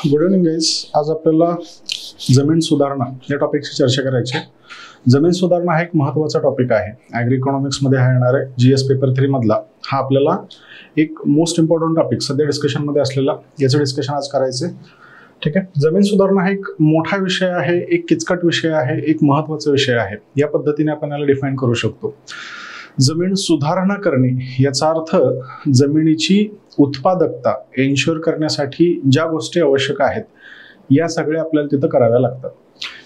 Good evening guys. आज आपल्याला जमीन सुधारणा या टॉपिकची चर्चा करायची आहे. जमीन सुधारणा हा एक महत्त्वाचा टॉपिक आहे. ॲग्री इकॉनॉमिक्समध्ये हा येणार आहे. GS पेपर 3 मधला हा आपल्याला एक मोस्ट इम्पॉर्टंट टॉपिक सध्या डिस्कशनमध्ये असलेला, याचं डिस्कशन आज करायचं आहे. ठीक आहे. जमीन सुधारणा हा एक मोठा विषय आहे, एक किचकट विषय आहे, एक महत्त्वाचा विषय आहे. या पद्धतीने आपण याला डिफाईन करू शकतो. जमीन सुधारणा करणे याचा अर्थ जमिनीची उत्पादकता एन्श्योर करण्यासाठी ज्या गोष्टी आवश्यक आहेत या सगळ्या आपल्याला तिथं कराव्या लागतात.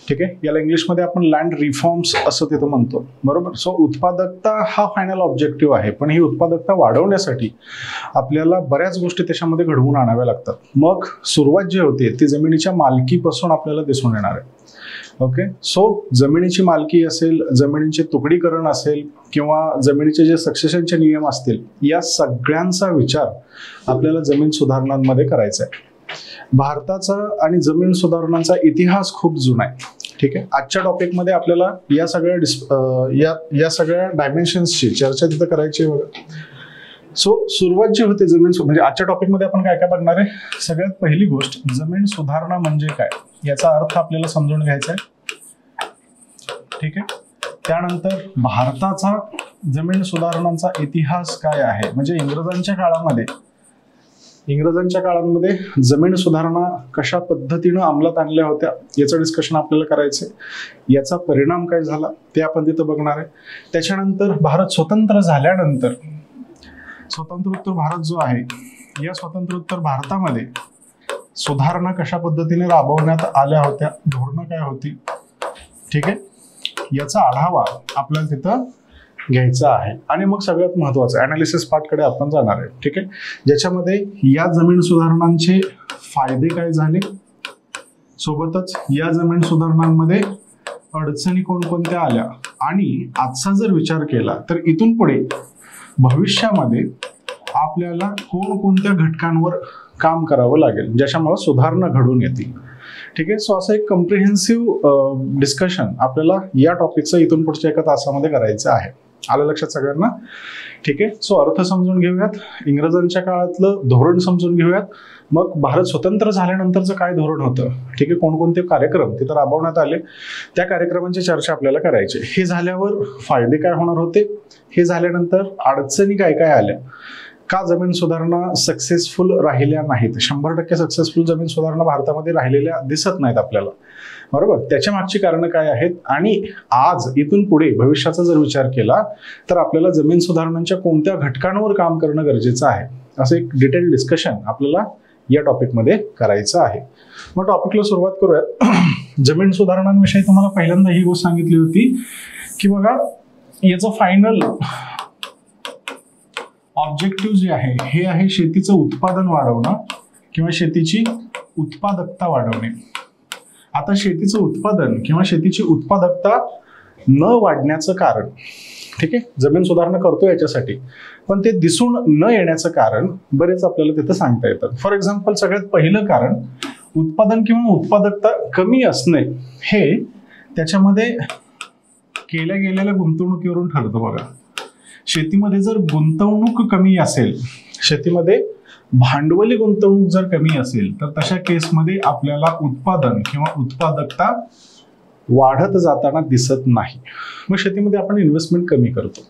ठीक आहे. याला इंग्लिशमध्ये आपण लँड रिफॉर्म्स असं तिथं म्हणतो, बरोबर. सो उत्पादकता हा फायनल ऑब्जेक्टिव्ह आहे, पण ही उत्पादकता वाढवण्यासाठी आपल्याला बऱ्याच गोष्टी त्याच्यामध्ये घडवून आणाव्या लागतात. मग सुरुवात जी होते ती जमिनीच्या मालकीपासून आपल्याला दिसून येणार आहे. ओके. सो जमिनीची मालकी असेल, जमिनीचे तुकडीकरण असेल किंवा जमिनीचे जे सक्सेशनचे नियम असतील, या सगळ्यांचा विचार आपल्याला जमीन सुधारणांमध्ये करायचा आहे. भारताचा आणि जमीन सुधारणांचा इतिहास खूप जुना आहे. ठीक आहे. आजच्या टॉपिकमध्ये आपल्याला या सगळ्या डायमेन्शन्सची चर्चा तिथं करायची आहे बघा. सो सुरुवात जी होते जमीन म्हणजे आजच्या टॉपिकमध्ये आपण काय काय बघणार आहे. सगळ्यात पहिली गोष्ट, जमीन सुधारणा म्हणजे काय याचा अर्थ आपल्याला समजून घ्यायचा आहे. ठीक आहे. त्यानंतर भारताचा जमीन सुधारणांचा इतिहास काय आहे, म्हणजे इंग्रजांच्या काळामध्ये जमीन सुधारणा कशा पद्धतीनं अंमलात आणल्या होत्या याचं डिस्कशन आपल्याला करायचंय. याचा परिणाम काय झाला ते आपण तिथं बघणार आहे. त्याच्यानंतर भारत स्वतंत्र झाल्यानंतर स्वतंत्रोत्तर भारत जो आहे, या स्वतंत्रोत्तर भारतामध्ये सुधारणा कशा पद्धतीने राबवण्यात आल्या होत्या, धोरणं काय होती. ठीक आहे. याचा आढावा आपल्याला तिथं घ्यायचा आहे. आणि मग सगळ्यात महत्त्वाचं अनालिसिस पार्टकडे आपण जाणार आहे. ठीक आहे. ज्याच्यामध्ये या जमीन सुधारणांचे फायदे काय झाले, सोबतच या जमीन सुधारणांमध्ये अडचणी कोणकोणत्या आल्या, आणि आजचा जर विचार केला तर इथून पुढे भविष्यामध्ये आपल्याला कोणकोणत्या घटकांवर काम करावं लागेल ज्याच्यामुळे सुधारणा घडून येतील. ठीक आहे. सो असं एक कम्प्रिहेन्सिव्ह डिस्कशन आपल्याला या टॉपिकचं इथून पुढच्या एका तासामध्ये करायचं आहे. आलं लक्षात सगळ्यांना. ठीक आहे. सो अर्थ समजून घेऊयात, इंग्रजांच्या काळातलं धोरण समजून घेऊयात, मग भारत स्वतंत्र झाल्यानंतरचं काय धोरण होतं. ठीक आहे. कोणकोणते कार्यक्रम तिथं राबवण्यात आले, त्या कार्यक्रमांची चर्चा आपल्याला करायची. हे झाल्यावर फायदे काय होणार होते, हे झाल्यानंतर अडचणी काय काय आल्या, का जमीन सुधारणा सक्सेसफुल राहिल्या नाहीत. 100% सक्सेसफुल जमीन सुधारणा भारतामध्ये राहिलेल्या दिसत नाहीत आपल्याला, बरोबर. त्याच्या मागची कारणं काय आहेत, आणि आज इथून पुढे भविष्याचा जर विचार केला तर आपल्याला जमीन सुधारणांच्या कोणत्या घटकांवर काम करणं गरजेचं आहे, असं एक डिटेल डिस्कशन आपल्याला या टॉपिकमध्ये करायचं आहे. मग टॉपिकला सुरुवात करूयात. जमीन सुधारणांविषयी तुम्हाला पहिल्यांदा ही गोष्ट सांगितली होती की बघा, याचं फायनल ऑब्जेक्टिव्ह जे आहे हे आहे शेतीचं उत्पादन वाढवणं किंवा शेतीची उत्पादकता वाढवणे. आता शेतीचं उत्पादन किंवा शेतीची उत्पादकता न वाढण्याचं कारण, ठीक आहे, जमीन सुधारणा करतो याच्यासाठी, पण ते दिसून न येण्याचं कारण बरेच आपल्याला तिथं सांगता येतात. फॉर एक्झाम्पल, सगळ्यात पहिलं कारण उत्पादन किंवा उत्पादकता कमी असणे हे त्याच्यामध्ये केल्या गेलेल्या गुंतवणुकीवरून ठरतं बघा. शेतीमध्ये जर गुंतवणूक कमी असेल, शेतीमध्ये भांडवली गुंतवणूक जर कमी असेल, तर तशा केसमध्ये आपल्याला उत्पादन किंवा उत्पादकता वाढत जाताना दिसत नाही. मग शेतीमध्ये आपण इन्व्हेस्टमेंट कमी करतो.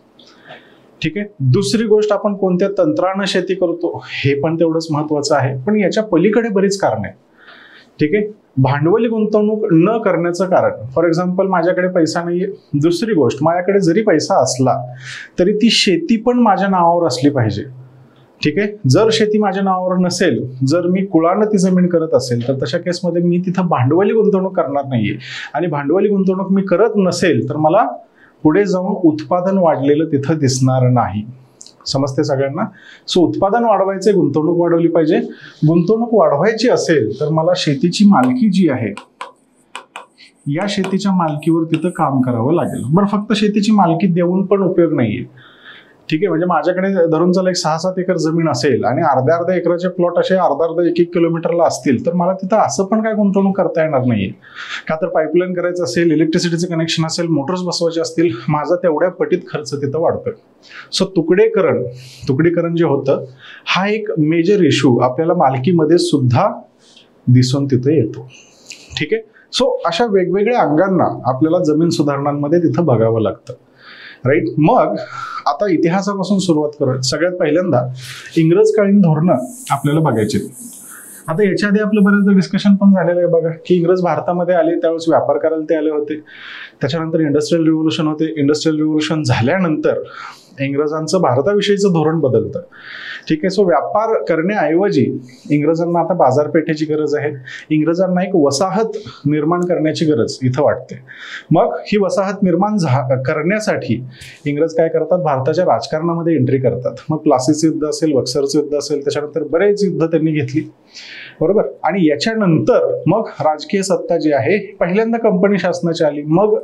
ठीक आहे. दुसरी गोष्ट, आपण कोणत्या तंत्रानं शेती करतो हे पण तेवढंच महत्वाचं आहे, पण याच्या पलीकडे बरीच कारण आहेत. ठीक आहे. भांडवली गुंतवणूक न करण्याचं कारण, फॉर एक्झाम्पल, माझ्याकडे पैसा नाहीये. दुसरी गोष्ट, माझ्याकडे जरी पैसा असला तरी ती शेती पण माझ्या नावावर असली पाहिजे. ठीक आहे. जर शेती माझ्या नावावर नसेल, जर मी कुळानं ती जमीन करत असेल, तर तशा केसमध्ये मी तिथं भांडवली गुंतवणूक करणार नाहीये, आणि भांडवली गुंतवणूक मी करत नसेल तर मला पुढे जाऊन उत्पादन वाढलेलं तिथं दिसणार नाही. समजते सगळ्यांना. सो उत्पादन वाढवायचे, गुंतवणूक वाढवली पाहिजे. गुंतवणूक वाढवायची असेल तर मला शेतीची मालकी जी आहे, या शेतीच्या मालकीवर तिथं काम करावं लागेल. बरं, फक्त शेतीची मालकी देऊन पण उपयोग नाहीये. ठीक आहे. म्हणजे माझ्याकडे धरून चला 6-7 एकर जमीन असेल आणि अर्ध्या एकराचे प्लॉट असे अर्धा 1-1 किलोमीटरला असतील, तर मला तिथं असं पण काय गुंतवणूक करता येणार नाहीये. का तर पाईपलाईन करायचं असेल, इलेक्ट्रिसिटीचं कनेक्शन असेल, मोटर्स बसवायचे असतील, माझा तेवढ्या पटीत खर्च तिथं वाढतोय. सो तुकडीकरण जे होतं हा एक मेजर इश्यू आपल्याला मालकीमध्ये सुद्धा दिसून तिथे येतो. ठीक आहे. सो अशा वेगवेगळ्या अंगांना आपल्याला जमीन सुधारणांमध्ये तिथं बघावं लागतं. राईट. मग आता इतिहासापासून सुरुवात करूया. सगळ्यात पहिल्यांदा इंग्रजकालीन धोरणं आपल्याला बघायची. आता याच्या आधी आपलं बरेचदा डिस्कशन पण झालेलं आहे बघा, की इंग्रज भारतामध्ये आले त्यावेळेस व्यापार करायला ते आले होते. त्याच्यानंतर इंडस्ट्रियल रिव्होल्युशन होते. इंडस्ट्रियल रिव्होल्युशन झाल्यानंतर इंग्रजांचं भारताविषयीचं धोरण बदलतं. ठीक आहे. सो व्यापार करण्याऐवजी इंग्रजांना आता बाजारपेठेची गरज आहे. इंग्रजांना एक वसाहत निर्माण करण्याची गरज इथं वाटते. मग ही वसाहत निर्माण करण्यासाठी इंग्रज काय करतात, भारताच्या राजकारणामध्ये एंट्री करतात. मग प्लासीचं युद्ध असेल, बक्सरचं युद्ध असेल, त्याच्यानंतर बरेच युद्ध त्यांनी घेतली. बरोबर. आणि याच्यानंतर मग राजकीय सत्ता जी आहे पहिल्यांदा कंपनी शासनाची आली, मग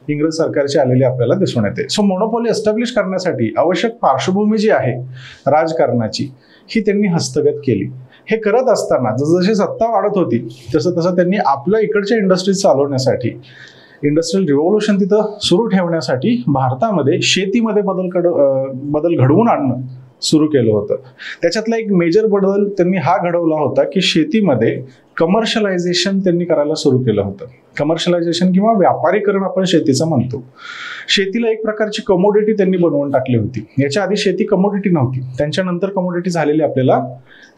इंग्रज सरकारची आलेली आपल्याला दिसून येते. सो मोनोपॉली एस्टॅब्लिश करण्यासाठी आवश्यक पार्श्वभूमी जी आहे राजकारणाची ही त्यांनी हस्तगत केली. हे करत असताना जसजशी सत्ता वाढत होती तसं तसं त्यांनी आपल्या इकडच्या इंडस्ट्रीज चालवण्यासाठी, इंडस्ट्रियल रिव्होल्युशन तिथं सुरू ठेवण्यासाठी भारतामध्ये शेतीमध्ये बदल घडवून आणणं सुरू केलं होतं. त्याच्यातला एक मेजर बदल त्यांनी हा घडवला होता की शेतीमध्ये कमर्शियलायझेशन त्यांनी करायला सुरू केलं होतं. कमर्शियलायझेशन किंवा व्यापारीकरण आपण शेतीचं म्हणतो. शेतीला एक प्रकारची कमोडिटी त्यांनी बनवून टाकली होती. याच्या आधी शेती कमोडिटी नव्हती, त्यांच्यानंतर कमोडिटी झालेली आपल्याला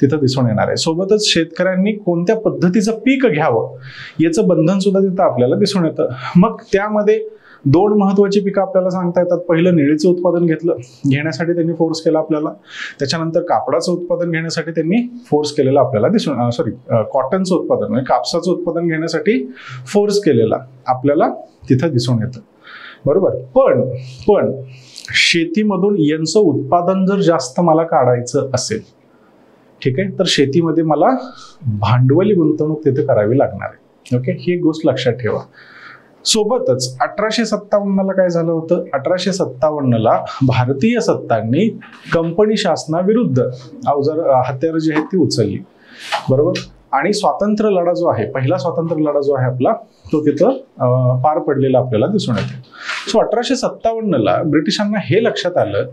तिथं दिसून येणार आहे. सोबतच शेतकऱ्यांनी कोणत्या पद्धतीचं पीक घ्यावं याचं बंधन सुद्धा तिथं आपल्याला दिसून येतं. मग त्यामध्ये दोन महत्वाची पिकं आपल्याला सांगता येतात. पहिलं निळीचं उत्पादन घेण्यासाठी त्यांनी फोर्स केला आपल्याला. त्याच्यानंतर कापडाचं उत्पादन घेण्यासाठी त्यांनी फोर्स केलेला आपल्याला कॉटनचं उत्पादन म्हणजे कापसाचं उत्पादन घेण्यासाठी फोर्स केलेला आपल्याला तिथं दिसून येतं. बरोबर. पण शेतीमधून यांचं उत्पादन जर जास्त मला काढायचं असेल, ठीक आहे, तर शेतीमध्ये मला भांडवली गुंतवणूक तिथे करावी लागणार आहे. ओके. ही एक गोष्ट लक्षात ठेवा. सोबतच 1857ला काय झालं होतं, 1857ला भारतीय सत्तांनी कंपनी शासनाविरुद्ध हत्यारं जी आहेत ती उचलली. बरोबर. आणि स्वातंत्र्य लढा जो आहे, पहिला स्वातंत्र्य लढा जो आहे आपला, तो तिथं पार पडलेला आपल्याला दिसून येतो. सो 1857ला ब्रिटिशांना हे लक्षात आलं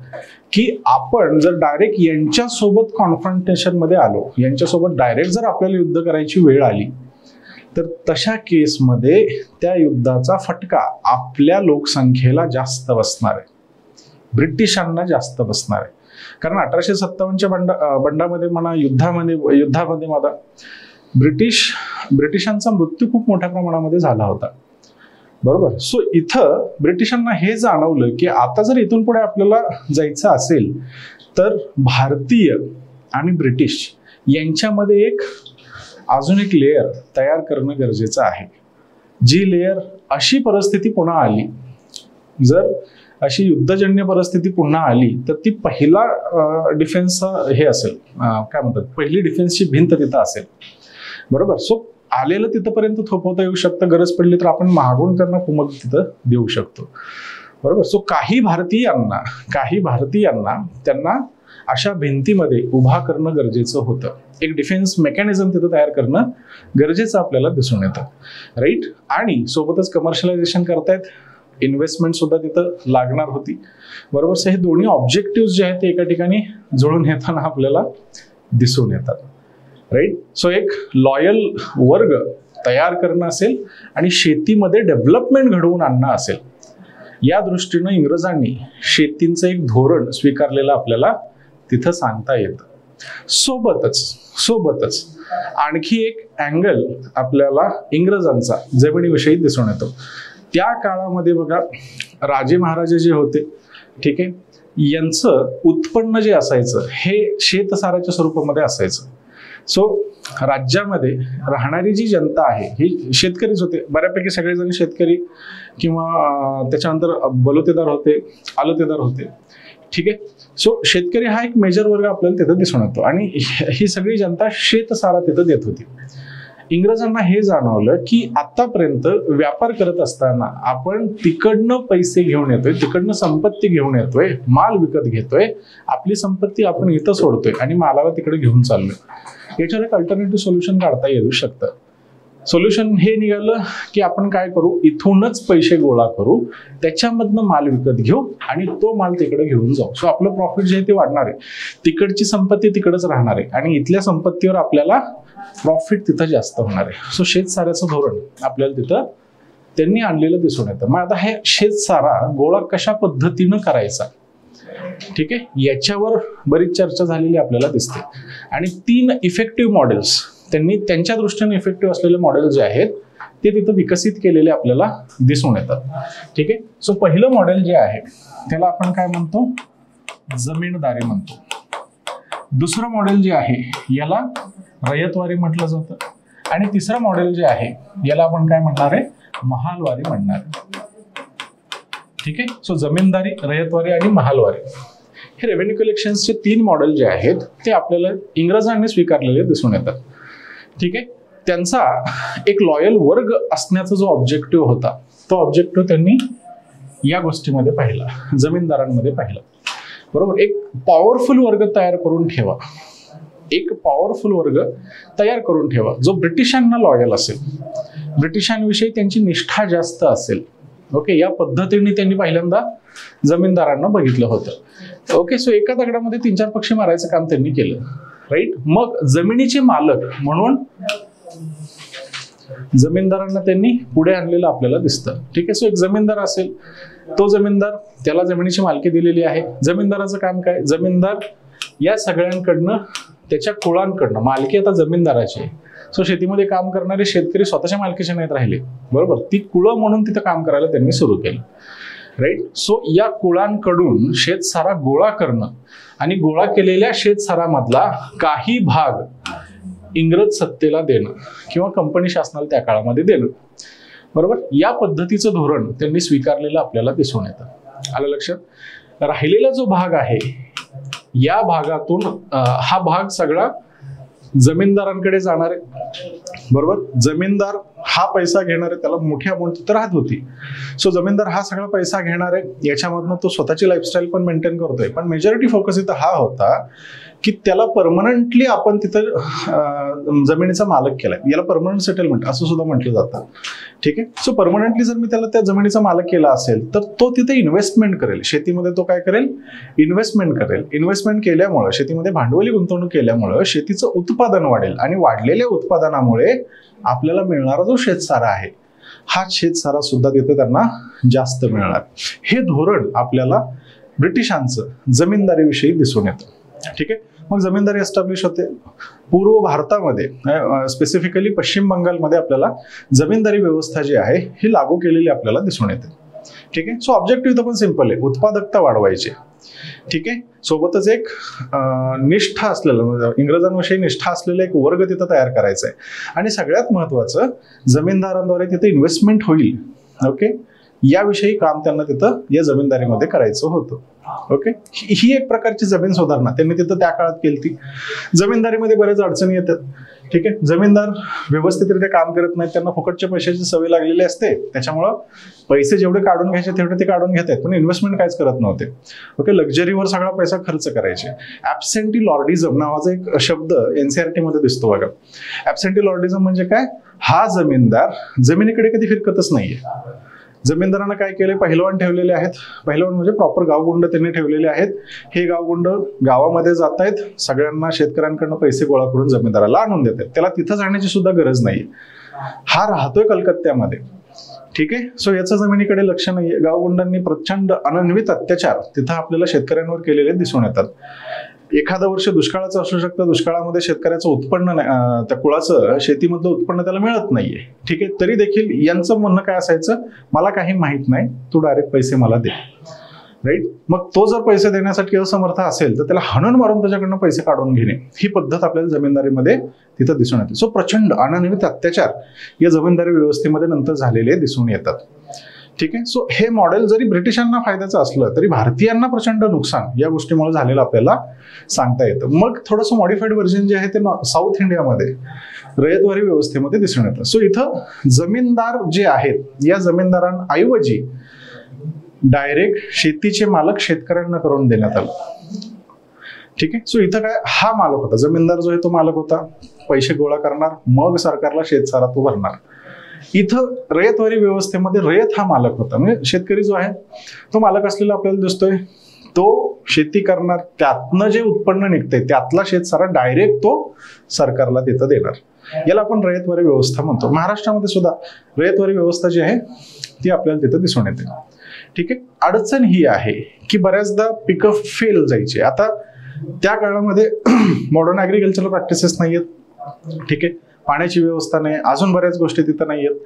की आपण जर डायरेक्ट यांच्यासोबत कॉन्फ्रंटेशन मध्ये आलो, यांच्यासोबत डायरेक्ट जर आपल्याला युद्ध करायची वेळ आली, तर तशा केसमध्ये त्या युद्धाचा फटका आपल्या लोकसंख्येला जास्त बसणार आहे, ब्रिटिशांना जास्त बसणार आहे. कारण 1857च्या बंडामध्ये म्हणा, युद्धामध्ये मला ब्रिटिशांचा मृत्यू खूप मोठ्या प्रमाणामध्ये झाला होता. बरोबर. सो इथं ब्रिटिशांना हे जाणवलं की आता जर इथून पुढे आपल्याला जायचं असेल तर भारतीय आणि ब्रिटिश यांच्यामध्ये अजून एक लेयर तयार करणं गरजेचं आहे. जी लेयर अशी परिस्थिती पुन्हा आली, जर अशी युद्धजन्य परिस्थिती पुन्हा आली, तर ती पहिला डिफेन्सचा हे असेल, काय म्हणतात, पहिली डिफेन्सची भिंत तिथं असेल. बरोबर. सो आलेलं तिथपर्यंत थोपवता येऊ शकतं. गरज पडली तर आपण मागून त्यांना कुमक तिथं देऊ शकतो. बरोबर. सो काही भारतीयांना त्यांना अशा भिंतीमध्ये उभा करणं गरजेचं होतं. एक डिफेन्स मेकॅनिझम तिथं तयार करणं गरजेचं आपल्याला दिसून येतं. राईट. आणि सोबतच कमर्शियलायझेशन करतायत, इन्व्हेस्टमेंट सुद्धा तिथं लागणार होती. बरोबर. सो हे दोन्ही ऑब्जेक्टिव्ह जे आहेत ते एका ठिकाणी जुळून येताना आपल्याला दिसून येतात. राईट. सो एक लॉयल वर्ग तयार करणं असेल आणि शेतीमध्ये डेव्हलपमेंट घडवून आणणं असेल, या दृष्टीनं इंग्रजांनी शेतीचं एक धोरण स्वीकारलेलं आपल्याला तिथं सांगता येतं. सोबतच आणखी एक अँगल आपल्याला इंग्रजांचा जमिनीविषयी दिसून येतो. त्या काळामध्ये बघा, राजे महाराजे जे होते, ठीक आहे, यांचं उत्पन्न जे असायचं हे शेतसाराच्या स्वरूपामध्ये असायचं. सो राज्यामध्ये राहणारी जी जनता आहे ही शेतकरीच होते. बऱ्यापैकी सगळेजण शेतकरी किंवा त्याच्यानंतर बलुतेदार होते, आलुतेदार होते. ठीक आहे. सो शेतकरी हा एक मेजर वर्ग आपल्याला तिथं दिसून येतो आणि ही सगळी जनता शेतसारा तिथं देत होती. इंग्रजांना हे जाणवलं की आतापर्यंत व्यापार करत असताना आपण तिकडनं पैसे घेऊन येतोय, तिकडनं संपत्ती घेऊन येतोय, माल विकत घेतोय, आपली संपत्ती आपण इथं सोडतोय आणि मालाला तिकडे घेऊन चाललोय. याच्यावर एक अल्टरनेटिव्ह सोल्युशन काढता येऊ शकतं. सोल्युशन हे निघालं की आपण काय करू, इथूनच पैसे गोळा करू, त्याच्यामधनं माल विकत घेऊ आणि तो माल तिकडे घेऊन जाऊ. सो आपलं प्रॉफिट जे आहे ते वाढणार आहे, तिकडची संपत्ती तिकडच राहणार आहे आणि इथल्या संपत्तीवर आपल्याला प्रॉफिट तिथं जास्त होणार आहे. सो शेतसाऱ्याचं धोरण आपल्याला तिथं त्यांनी आणलेलं दिसून येतं. मग आता हे शेतसारा गोळा कशा पद्धतीनं करायचा, ठीक आहे, याच्यावर बरीच चर्चा झालेली आपल्याला दिसते. आणि 3 इफेक्टिव्ह मॉडेल्स त्यांनी त्यांच्या दृष्टीने इफेक्टिव्ह असलेले मॉडेल जे आहेत ते तिथं विकसित केलेले आपल्याला दिसून येतात. ठीक आहे. सो पहिलं मॉडेल जे आहे त्याला आपण काय म्हणतो, जमीनदारी म्हणतो. दुसरं मॉडेल जे आहे याला रयतवारी म्हटलं जातं. आणि तिसरं मॉडेल जे आहे याला आपण काय म्हणणार आहे, महालवारी म्हणणार. ठीक आहे. सो जमीनदारी, रयतवारी आणि महालवारी हे रेव्हेन्यू कलेक्शनचे 3 मॉडेल जे आहेत ते आपल्याला इंग्रजांनी स्वीकारलेले दिसून येतात. ठीक आहे. त्यांचा एक लॉयल वर्ग असण्याचा जो ऑब्जेक्टिव्ह होता तो ऑब्जेक्टिव्ह त्यांनी या गोष्टीमध्ये पाहिला, जमीनदारांमध्ये पाहिला. बरोबर. एक पॉवरफुल वर्ग तयार करून ठेवा, एक पॉवरफुल वर्ग तयार करून ठेवा जो ब्रिटिशांना लॉयल असेल, ब्रिटिशांविषयी त्यांची निष्ठा जास्त असेल. ओके. या पद्धतीने त्यांनी पहिल्यांदा जमीनदारांना बघितलं होतं. ओके. सो एका दगडामध्ये 3-4 पक्षी मारायचं काम त्यांनी केलं. राईट. मग जमिनीचे मालक म्हणून जमीनदारांना त्यांनी पुढे आणलेलं आपल्याला दिसतं. ठीक आहे. सो एक जमीनदार असेल, तो जमीनदार, त्याला जमिनीची मालकी दिलेली आहे. जमीनदाराचं काम काय, जमीनदार या सगळ्यांकडनं, त्याच्या कुळांकडनं, मालकी आता जमीनदाराची आहे. सो शेतीमध्ये काम करणारे शेतकरी स्वतःच्या मालकीचे नाहीत राहिले. बरोबर. ती कुळं म्हणून तिथं काम करायला त्यांनी सुरू केलं. राईट. सो या कुळांकडून शेतसारा गोळा करणं आणि गोळा केलेल्या शेतसारामधला काही भाग इंग्रज सत्तेला देणं किंवा कंपनी शासनाला त्या काळामध्ये देणं. बरोबर. या पद्धतीचं धोरण त्यांनी स्वीकारलेलं आपल्याला दिसून येतं. आलं लक्षात. राहिलेला जो भाग आहे या भागातून हा भाग सगळा जमीनदारांकडे जाणार आहे. बरोबर. जमीनदार हा पैसा घेणार आहे, त्याला मोठी अमाऊंट तिथं राहत होती. सो जमीनदार हा सगळा पैसा घेणार आहे, याच्यामधनं तो स्वतःची लाईफस्टाईल पण मेंटेन करतोय. पण मेजॉरिटी फोकस इथं हा होता की त्याला परमनंटली आपण तिथं जमिनीचा मालक केलाय. याला परमनंट सेटलमेंट असं सुद्धा म्हटलं जातं. ठीक आहे. सो परमनंटली जर मी त्याला त्या जमिनीचा मालक केला असेल तर तो तिथे इन्व्हेस्टमेंट करेल. शेतीमध्ये तो काय करेल, इन्व्हेस्टमेंट करेल. इन्व्हेस्टमेंट केल्यामुळे, शेतीमध्ये भांडवली गुंतवणूक केल्यामुळे शेतीचं उत्पादन वाढेल आणि वाढलेल्या उत्पादनामुळे आपल्याला मिळणारा जो शेतसारा आहे हा शेतसारा सुद्धा तिथे त्यांना जास्त मिळणार. हे धोरण आपल्याला ब्रिटिशांचं जमीनदारीविषयी दिसून येतं. ठीक आहे. मग जमीनदारी एस्टॅब्लिश होते. पूर्व भारतामध्ये, स्पेसिफिकली पश्चिम बंगालमध्ये आपल्याला जमीनदारी व्यवस्था जी आहे ही लागू केलेली आपल्याला दिसून येते. ठीक आहे. सो ऑब्जेक्टिव्ह तर पण सिंपल आहे, उत्पादकता वाढवायची. ठीक आहे. सोबतच एक निष्ठा असलेलं, इंग्रजांविषयी निष्ठा असलेला एक वर्ग तिथं तयार करायचा आहे. आणि सगळ्यात महत्वाचं, जमीनदारांद्वारे तिथे इन्व्हेस्टमेंट होईल. ओके. याविषयी काम त्यांना तिथं या जमीनदारीमध्ये करायचं होतं. ओके. ही एक प्रकारची जमीन सुधारणा त्यांनी तिथं त्या काळात केली. जमीनदारीमध्ये बऱ्याच अडचणी येतात. ठीक आहे. जमीनदार व्यवस्थितरित्या काम करत नाहीत, त्यांना फुकटच्या पैशाची सवय लागलेली असते. त्याच्यामुळं पैसे जेवढे काढून घ्यायचे तेवढे ते काढून घेतात, पण इन्व्हेस्टमेंट काहीच करत नव्हते. ओके. लक्झरीवर सगळा पैसा खर्च करायचे. ऍब्सेंटी लॉर्डिझम नावाचा एक शब्द NCERT मध्ये दिसतो बघा. ऍब्सेंटी लॉर्डिझम म्हणजे काय, हा जमीनदार जमिनीकडे कधी फिरकतच नाहीये. जमीनदारांना काय केले, पहिलवान ठेवलेले आहेत. पहिलवान म्हणजे प्रॉपर गावगुंड त्यांनी ठेवलेले आहेत. हे गावगुंड गावामध्ये जात आहेत, सगळ्यांना शेतकऱ्यांकडनं पैसे गोळा करून जमीनदाराला आणून देतात. त्याला तिथं जाण्याची सुद्धा गरज नाही. हा राहतोय कलकत्त्यामध्ये. ठीक आहे. सो याचं जमिनीकडे लक्ष नाहीये. गावगुंडांनी प्रचंड अनन्वित अत्याचार तिथं आपल्याला शेतकऱ्यांवर केलेले दिसून येतात. एखादं वर्ष दुष्काळाचं असू शकतं, दुष्काळामध्ये शेतकऱ्याचं उत्पन्न, त्या कुळाचं शेतीमधलं उत्पन्न त्याला मिळत नाहीये. ठीक आहे. तरी देखील यांचं म्हणणं काय असायचं, मला काही माहित नाही, तू डायरेक्ट पैसे मला दे. राईट. मग तो जर पैसे देण्यासाठी असमर्थ असेल तर त्याला हाणून मारून त्याच्याकडनं पैसे काढून घेणे, ही पद्धत आपल्याला जमीनदारीमध्ये तिथं दिसून येते. सो प्रचंड अनन्वित अत्याचार या जमीनदारी व्यवस्थेमध्ये नंतर झालेले दिसून येतात. ठीक आहे. सो हे मॉडेल जरी ब्रिटिशांना फायद्याचं असलं तरी भारतीयांना प्रचंड नुकसान या गोष्टीमुळे झालेलं आपल्याला सांगता येतं. मग थोडंसं मॉडिफाईड व्हर्जन जे आहे ते साऊथ इंडियामध्ये रयतवारी व्यवस्थेमध्ये दिसून येतं. सो इथं जमीनदार जे आहेत या जमीनदारांऐवजी डायरेक्ट शेतीचे मालक शेतकऱ्यांना करून देण्यात आलं. ठीक आहे. सो इथं काय, हा मालक होता, जमीनदार जो आहे तो मालक होता, पैसे गोळा करणार, मग सरकारला शेतसारा तो भरणार. इथं रयतवारी व्यवस्थेमध्ये रयत हा मालक होता, म्हणजे शेतकरी जो आहे तो मालक असलेला आपल्याला दिसतोय. तो शेती करणार, त्यातनं जे उत्पन्न निघतंय त्यातला शेतसारा डायरेक्ट तो सरकारला तिथं देणार. याला आपण रयतवारी व्यवस्था म्हणतो. महाराष्ट्रामध्ये सुद्धा रयतवारी व्यवस्था जी आहे ती आपल्याला तिथं दिसून येते. ठीक आहे. अडचण ही आहे की बऱ्याचदा पिकं फेल जायची. आता त्या काळामध्ये मॉडर्न ॲग्रिकल्चरल प्रॅक्टिसेस नाही आहेत. ठीक आहे. पाण्याची व्यवस्था नाही, अजून बऱ्याच गोष्टी तिथं नाही आहेत.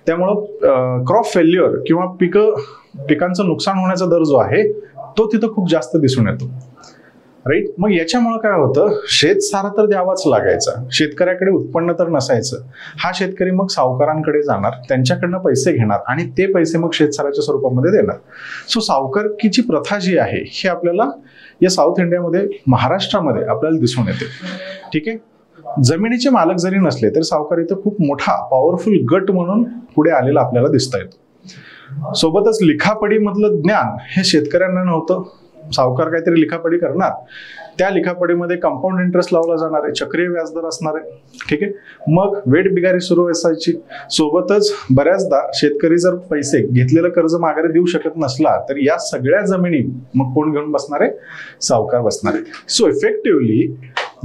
त्यामुळं क्रॉप फेल्युअर किंवा पिकांचं नुकसान होण्याचा दर जो आहे तो तिथं खूप जास्त दिसून येतो. राईट. मग याच्यामुळे काय होतं, शेतसारा तर द्यावाच लागायचा, शेतकऱ्याकडे उत्पन्न तर नसायचं. हा शेतकरी मग सावकारांकडे जाणार, त्यांच्याकडनं पैसे घेणार आणि ते पैसे मग शेतसाराच्या स्वरूपामध्ये देणार. सो सावकारकीची प्रथा जी आहे ही आपल्याला या साऊथ इंडियामध्ये, महाराष्ट्रामध्ये आपल्याला दिसून येते. ठीक आहे. जमिनीचे मालक जरी नसले तर सावकार इथं खूप मोठा पॉवरफुल गट म्हणून पुढे आलेला आपल्याला दिसता येतो. सोबतच लिखापडी मधलं ज्ञान हे शेतकऱ्यांना नव्हतं. सावकार काहीतरी लिखापडी करणार, त्या लिखापडीमध्ये कंपाऊंड इंटरेस्ट लावला जाणार आहे, चक्रीय व्याजदर असणार आहे. ठीक आहे. मग वेट बिगारी सुरू असायची. सोबतच बऱ्याचदा शेतकरी जर पैसे घेतलेलं कर्ज माघारी देऊ शकत नसला तर या सगळ्या जमिनी मग कोण घेऊन बसणार आहे, सावकार बसणार आहे. सो इफेक्टिव्हली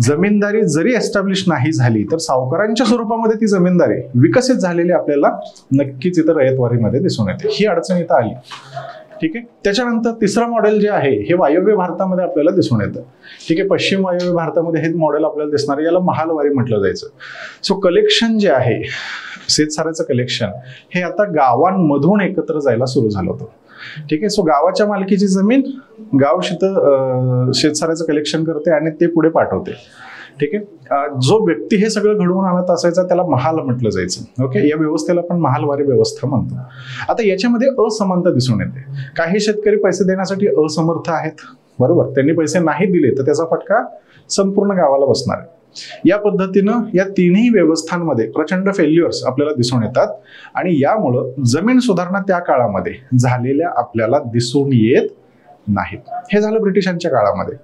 जमीनदारी जरी एस्टॅब्लिश नाही झाली तर सावकारांच्या स्वरूपामध्ये ती जमीनदारी विकसित झालेली आपल्याला नक्कीच इथं रयतवारीमध्ये दिसून येते. ही अडचण इथं आली. ठीक आहे. त्याच्यानंतर तिसरं मॉडेल जे आहे हे वायव्य भारतामध्ये आपल्याला दिसून येतं. ठीक आहे. पश्चिम वायव्य भारतामध्ये हे मॉडेल आपल्याला दिसणार, याला महालवारी म्हटलं जायचं. सो कलेक्शन जे आहे, शेतसाऱ्याचं कलेक्शन हे आता गावांमधून एकत्र जायला सुरू झालं होतं. ठीक आहे. सो गावाच्या मालकीची जमीन गाव शेतसाऱ्याचं कलेक्शन करते आणि ते पुढे पाठवते. ठीक आहे. जो व्यक्ती हे सगळं घडवून आणत असायचा त्याला महाल म्हटलं जायचं. ओके. या व्यवस्थेला आपण महालवारी व्यवस्था म्हणतो. आता याच्यामध्ये असमानता दिसून येते. काही शेतकरी पैसे देण्यासाठी असमर्थ आहेत, बरोबर. त्यांनी पैसे नाही दिले तर त्याचा फटका संपूर्ण गावाला बसणार आहे. या पद्धतीनं या तिन्ही व्यवस्थांमध्ये प्रचंड फेल्युअर्स आपल्याला दिसून येतात आणि यामुळं जमीन सुधारणा त्या काळामध्ये झालेल्या आपल्याला दिसून येत नाहीत. हे झालं ब्रिटिशांच्या काळामध्ये.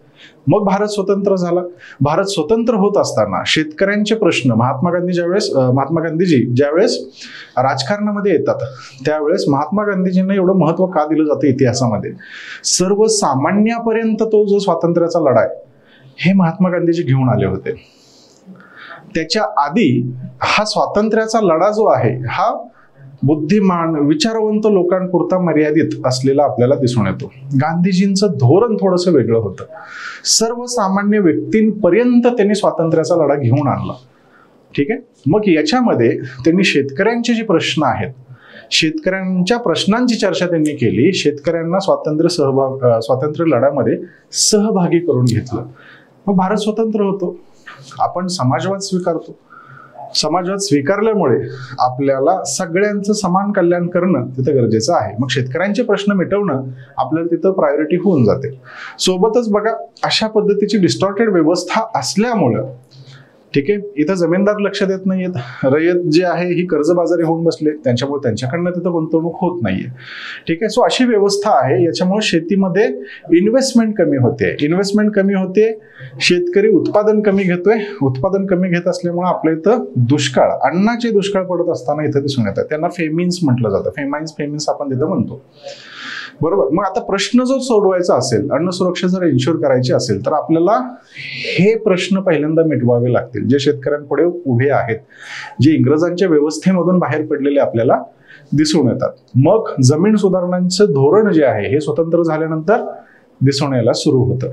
मग भारत स्वतंत्र झाला. भारत स्वतंत्र होत असताना शेतकऱ्यांचे प्रश्न महात्मा गांधीजी ज्यावेळेस राजकारणामध्ये येतात त्यावेळेस महात्मा गांधीजींना एवढं महत्व का दिलं जातं इतिहासामध्ये, सर्वसामान्यापर्यंत तो जो स्वातंत्र्याचा लढा आहे हे महात्मा गांधीजी घेऊन आले होते. त्याच्या आधी हा स्वातंत्र्याचा लढा जो आहे हा बुद्धिमान विचारवंत लोकांपुरता मर्यादित असलेला आपल्याला दिसून येतो. गांधीजींचं धोरण थोडंसं वेगळं होतं. सर्वसामान्य व्यक्तींपर्यंत त्यांनी स्वातंत्र्याचा लढा घेऊन आणला. ठीक आहे. मग याच्यामध्ये त्यांनी शेतकऱ्यांचे जे प्रश्न आहेत, शेतकऱ्यांच्या प्रश्नांची चर्चा त्यांनी केली. शेतकऱ्यांना स्वातंत्र्य लढ्यामध्ये सहभागी करून घेतलं. मग भारत स्वतंत्र होतो. आपण समाजवाद स्वीकारतो. समाजवाद स्वीकारल्यामुळे आपल्याला सगळ्यांचं समान कल्याण करणं तिथं गरजेचं आहे. मग शेतकऱ्यांचे प्रश्न मिटवणं आपल्याला तिथं प्रायोरिटी होऊन जाते. सोबतच बघा, अशा पद्धतीची डिस्टॉर्टेड व्यवस्था असल्यामुळं, ठीक आहे, इथं जमीनदार लक्ष देत नाहीयेत. रयत जे आहे ही कर्जबाजारी होऊन बसले, त्यांच्यामुळे त्यांच्याकडनं तिथं गुंतवणूक होत नाहीये. ठीक आहे. सो अशी व्यवस्था आहे. याच्यामुळे शेतीमध्ये इन्व्हेस्टमेंट कमी होते. शेतकरी उत्पादन कमी घेतोय. उत्पादन कमी घेत असल्यामुळे आपल्या इथं दुष्काळ, अन्नाचे दुष्काळ पडत असताना इथं दिसून येतात. त्यांना फेमिन्स म्हटलं जातं. फेमिन्स आपण तिथं म्हणतो, बरोबर. मग आता प्रश्न जर सोडवायचा असेल, अन्न सुरक्षा जर इन्शुअर करायची असेल तर आपल्याला हे प्रश्न पहिल्यांदा मिटवावे लागतील. जे शेतकऱ्यांपुढे उभे आहेत, जे इंग्रजांच्या व्यवस्थेमधून बाहेर पडलेले आपल्याला दिसून येतात. मग जमीन सुधारणांचं धोरण जे आहे हे स्वतंत्र झाल्यानंतर दिसून यायला सुरू होतं.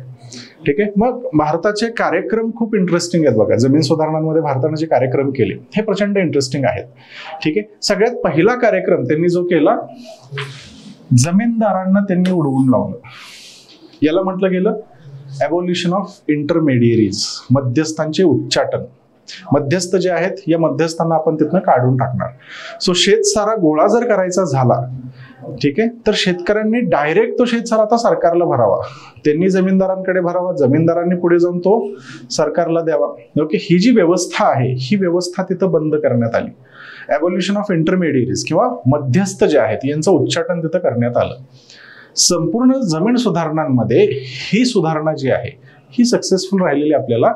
ठीक आहे. मग भारताचे कार्यक्रम खूप इंटरेस्टिंग आहेत बघा. जमीन सुधारणांमध्ये भारताने जे कार्यक्रम केले हे प्रचंड इंटरेस्टिंग आहेत. ठीक आहे. सगळ्यात पहिला कार्यक्रम त्यांनी जो केला, जमीनदारांना त्यांनी उडवून लावलं. याला म्हटलं गेलं ॲबॉल्युशन ऑफ इंटरमेडियरीज, मध्यस्थांचे उच्चाटन. मध्यस्थ जे आहेत या मध्यस्थांना आपण तिथनं काढून टाकणार. सो शेतसारा गोळा जर करायचा झाला, ठीक आहे, तर शेतकऱ्यांनी डायरेक्ट तो शेतसारा आता सरकारला भरावा. त्यांनी जमीनदारांकडे भरावा, जमीनदारांनी पुढे जाऊन तो सरकारला द्यावा. ओके. ही जी व्यवस्था आहे ही व्यवस्था तिथं बंद करण्यात आली. ॲबॉल्युशन ऑफ इंटरमेडियरीज किंवा मध्यस्थ जे आहेत यांचं उच्चाटन तिथं करण्यात आलं. संपूर्ण जमीन सुधारणांमध्ये ही सुधारणा जी आहे ही सक्सेसफुल राहिलेली आपल्याला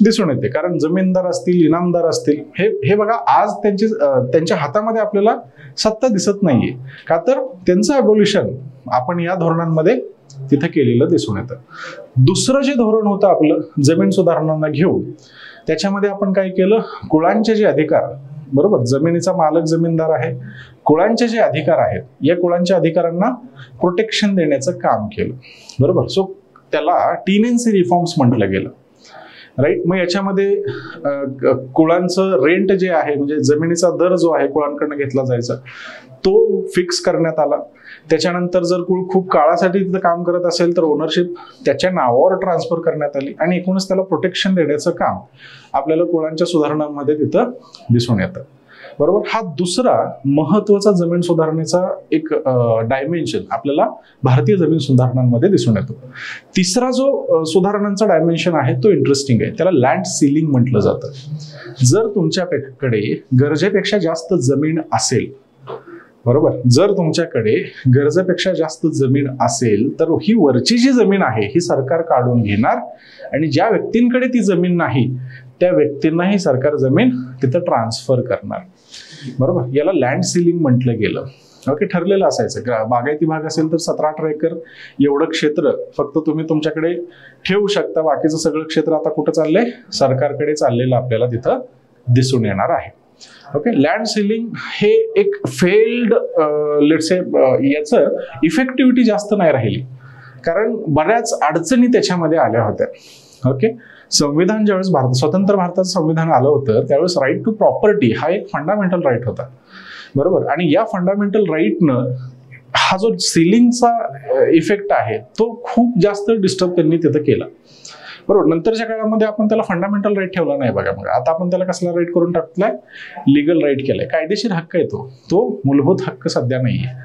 दिसून येते. कारण जमीनदार असतील, इनामदार असतील, हे बघा आज त्यांच्या हातामध्ये आपल्याला सत्ता दिसत नाहीये. का तर त्यांचं ॲबॉल्युशन आपण या धोरणांमध्ये तिथं केलेलं दिसून येतं. दुसरं जे धोरण होतं आपलं जमीन सुधारणांना घेऊन, त्याच्यामध्ये आपण काय केलं, कुळांचे जे अधिकार, बरोबर, जमिनीचा मालक जमीनदार आहे, कुळांचे जे अधिकार आहेत या कुळांच्या अधिकारांना प्रोटेक्शन देण्याचं काम केलं, बरोबर. सो त्याला टीनेन्सी रिफॉर्म्स म्हटलं गेलं, राईट. मग याच्यामध्ये कुळांचं रेंट जे आहे, म्हणजे जमिनीचा दर जो आहे कुळांकडनं घेतला जायचा तो फिक्स करण्यात आला. त्याच्यानंतर जर कुळ खूप काळासाठी तिथं काम करत असेल तर ओनरशिप त्याच्या नावावर ट्रान्सफर करण्यात आली आणि एकूणच त्याला प्रोटेक्शन देण्याचं काम आपल्याला कुळांच्या सुधारणांमध्ये तिथं दिसून येतं, बरोबर. हा दुसरा महत्वाचा जमीन सुधारणेचा एक डायमेन्शन आपल्याला भारतीय जमीन सुधारणांमध्ये दिसून येतो. तिसरा जो सुधारणांचा डायमेन्शन आहे तो इंटरेस्टिंग आहे, त्याला लँड सीलिंग म्हटलं जातं. जर तुमच्याकडे गरजेपेक्षा जास्त जमीन असेल, बरोबर, जर तुमच्याकडे गरजेपेक्षा जास्त जमीन असेल तर ही वरची जी जमीन आहे ही सरकार काढून घेणार आणि ज्या व्यक्तींकडे ती जमीन नाही त्या व्यक्तींनाही सरकार जमीन तिथं ट्रान्सफर करणार, बरोबर. याला लँड सीलिंग म्हटलं गेलं. ओके, ठरलेलं असायचं. बागायती भाग असेल तर 17-18 एकर एवढं क्षेत्र फक्त तुम्ही तुमच्याकडे ठेवू शकता, बाकीचं सगळं क्षेत्र आता कुठं चाललंय, सरकारकडे चाललेलं आपल्याला तिथं दिसून येणार आहे. ओके, लँड सीलिंग हे एक फेल्ड लेट्स से, याचं इफेक्टिव्हिटी जास्त नाही राहिली कारण बऱ्याच अडचणी त्याच्यामध्ये आल्या होत्या. ओके, संविधान ज्यावेळेस स्वतंत्र भारताचं संविधान आलं होतं त्यावेळेस राईट टू प्रॉपर्टी हा एक फंडामेंटल राईट होता, बरोबर. आणि या फंडामेंटल राईटनं हा जो सीलिंगचा इफेक्ट आहे तो खूप जास्त डिस्टर्ब त्यांनी तिथं केला, बरोबर. नंतरच्या काळामध्ये आपण त्याला फंडामेंटल राईट ठेवला नाही बघा, मग आता आपण त्याला कसला राईट करून टाकलाय, लिगल राईट केलाय. कायदेशीर हक्क आहे तो मूलभूत हक्क सध्या नाहीये.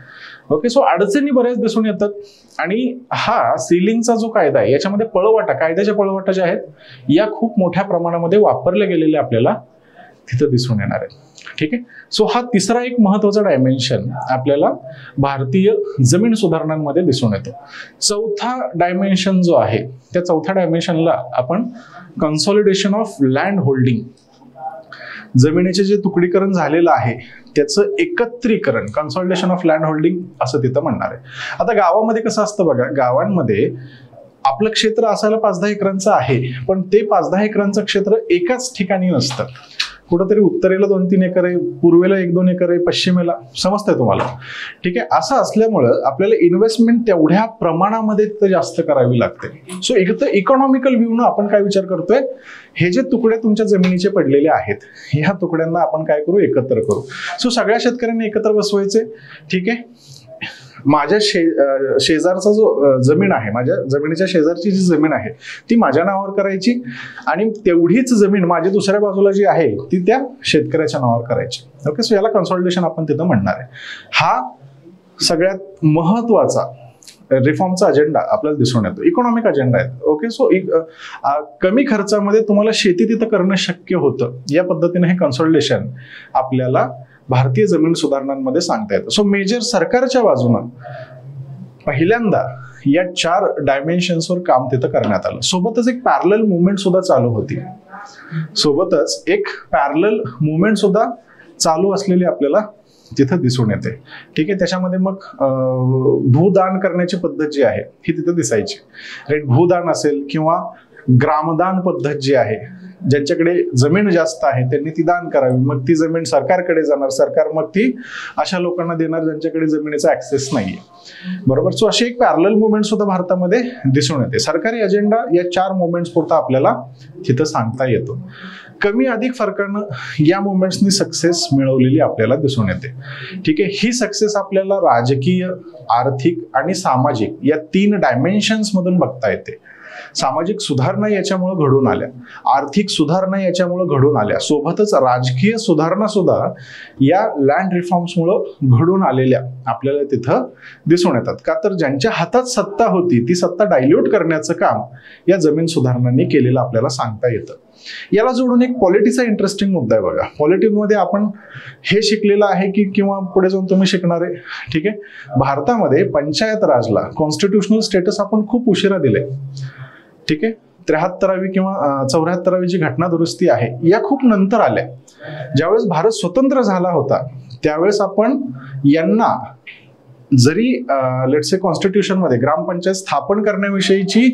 ओके, सो अडचणी बऱ्याच दिसून येतात आणि हा सीलिंगचा जो कायदा आहे याच्यामध्ये पळवाटा, कायद्याच्या पळवाटा ज्या आहेत या खूप मोठ्या प्रमाणामध्ये वापरल्या गेलेल्या आपल्याला तिथं दिसून येणार आहे. ठीक आहे, सो हा तिसरा एक महत्वाचा डायमेन्शन आपल्याला भारतीय जमीन सुधारणांमध्ये दिसून येतो. चौथा डायमेन्शन जो आहे त्या चौथ्या डायमेन्शनला आपण कन्सॉलिडेशन ऑफ लँड होल्डिंग, जमिनीचे जे तुकडीकरण झालेलं आहे त्याचं एकत्रीकरण, कन्सॉलिडेशन ऑफ लँड होल्डिंग असं तिथं म्हणणार आहे. आता गावामध्ये कसं असतं बघा, गावांमध्ये आपलं क्षेत्र असायला 5-10 एकरांचं आहे पण ते 5-10 एकरांचं क्षेत्र एकाच ठिकाणी नसतं. कुठंतरी उत्तरेला 2-3 एकर आहे, पूर्वेला 1-2 एकर आहे, पश्चिमेला, समजतंय तुम्हाला. ठीक आहे, असं असल्यामुळं आपल्याला इन्व्हेस्टमेंट तेवढ्या प्रमाणामध्ये जास्त करावी लागते. सो एक तर इकॉनॉमिकल व्ह्यूनं आपण काय विचार करतोय, हे जे तुकडे तुमच्या जमिनीचे पडलेले आहेत ह्या तुकड्यांना आपण काय करू, एकत्र करू. सो सगळ्या शेतकऱ्यांनी एकत्र बसवायचे. ठीक आहे, माझ्या शेजारचा जो जमीन आहे, माझ्या जमिनीच्या शेजारची जी जमीन आहे ती माझ्या नावावर करायची आणि तेवढीच जमीन माझी दुसऱ्या बाजूला जी आहे ती त्या शेतकऱ्याच्या नावावर करायची. ओके, सो याला कन्सॉलिडेशन आपण तिथं म्हणणार आहे. हा सगळ्यात महत्वाचा रिफॉर्मचा अजेंडा आपल्याला दिसून येतो, इकॉनॉमिक अजेंडा आहे. ओके, सो कमी खर्चामध्ये तुम्हाला शेती तिथं करणं शक्य होतं, या पद्धतीने हे कन्सॉलिडेशन आपल्याला भारतीय जमीन सुधारणांमध्ये सांगता येतं. सो मेजर सरकारच्या बाजूनं पहिल्यांदा या 4 डायमेन्शन्सवर काम तिथं करण्यात आलं. सोबतच एक पॅरलल मुवमेंट सुद्धा चालू होती, चालू असलेली आपल्याला तिथं दिसून येते. ठीक आहे, त्याच्यामध्ये मग भूदान करण्याची पद्धत जी आहे ही तिथं दिसायची, राईट. भूदान असेल किंवा ग्रामदान पद्धत जी आहे, ज्यांच्याकडे जमीन जास्त आहे त्यांनी ती दान करावी, मग ती जमीन सरकारकडे जाणार, सरकार मग ती अशा लोकांना देणार ज्यांच्याकडे जमिनीचा ऍक्सेस नाहीये, बरोबर. सो अशी एक पॅरलल मुवमेंट सुद्धा भारतामध्ये दिसून येते. सरकारी अजेंडा या 4 मुवमेंट्स पुरता आपल्याला तिथं सांगता येतो. कमी अधिक फरकानं या मुवमेंट्सनी सक्सेस मिळवलेली आपल्याला दिसून येते. ठीक आहे, ही सक्सेस आपल्याला राजकीय, आर्थिक आणि सामाजिक या 3 डायमेन्शन्स मधून बघता येते. सामाजिक सुधारणा याच्यामुळे घडून आल्या, आर्थिक सुधारणा याच्यामुळे घडून आल्या, सोबतच राजकीय सुधारणा सुद्धा या लँड रिफॉर्म्समुळे घडून आलेल्या आपल्याला तिथं दिसून येतात. का तर ज्यांच्या हातात सत्ता होती ती सत्ता डायल्यूट करण्याचं काम या जमीन सुधारणांनी केलेलं आपल्याला सांगता येतं. याला जोडून एक पॉलिटीचा इंटरेस्टिंग मुद्दा आहे बघा. पॉलिटिकमध्ये आपण हे शिकलेलं आहे की किंवा पुढे जाऊन तुम्ही शिकणार आहे. ठीक आहे, भारतामध्ये पंचायत राजला कॉन्स्टिट्युशनल स्टेटस आपण खूप उशिरा दिले. ठीक आहे, 73वी किंवा 74वी जी घटना दुरुस्ती आहे या खूप नंतर आल्या. ज्यावेळेस भारत स्वतंत्र झाला होता त्यावेळेस आपण यांना जरी लेट्स से कॉन्स्टिट्यूशन मध्ये ग्रामपंचायत स्थापन करण्याविषयीची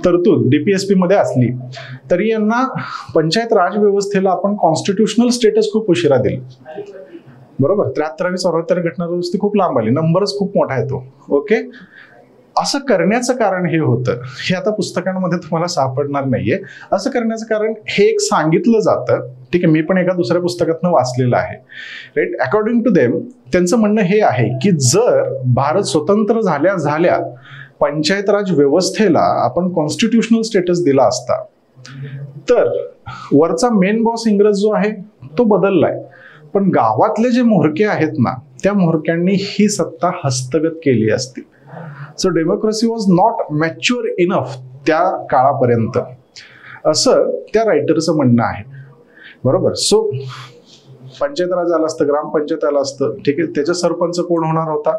तरतूद DPSP मध्ये असली तरी यांना पंचायत राज व्यवस्थेला आपण कॉन्स्टिट्यूशनल स्टेटस खूप उशिरा दिलं. बरोबर, 73वी 74 घटना दुरुस्ती खूप लांब आली, नंबरच खूप मोठा येतो. ओके, असं करण्याचं कारण हे होतं, हे आता पुस्तकांमध्ये तुम्हाला सापडणार नाहीये. असं करण्याचं कारण हे एक सांगितलं जातं, ठीक आहे, मी पण एका दुसऱ्या पुस्तकातनं वाचलेलं आहे. राईट, अकॉर्डिंग टू देम त्यांचं म्हणणं हे आहे की जर भारत स्वतंत्र झाल्या पंचायत राज व्यवस्थेला आपण कॉन्स्टिट्यूशनल स्टेटस दिला असता तर वरचा मेन बॉस इंग्रज जो आहे तो बदललाय, पण गावातले जे म्होरके आहेत ना त्या म्होरक्यांनी ही सत्ता हस्तगत केली असती. So democracy was not mature enough त्या काळापर्यंत, असं त्या रायटरचं म्हणणं आहे. बरोबर, सो पंचायत राज आलं असतं, ग्रामपंचायत आलं असतं, ठीक आहे, त्याचा सरपंच कोण होणार होता,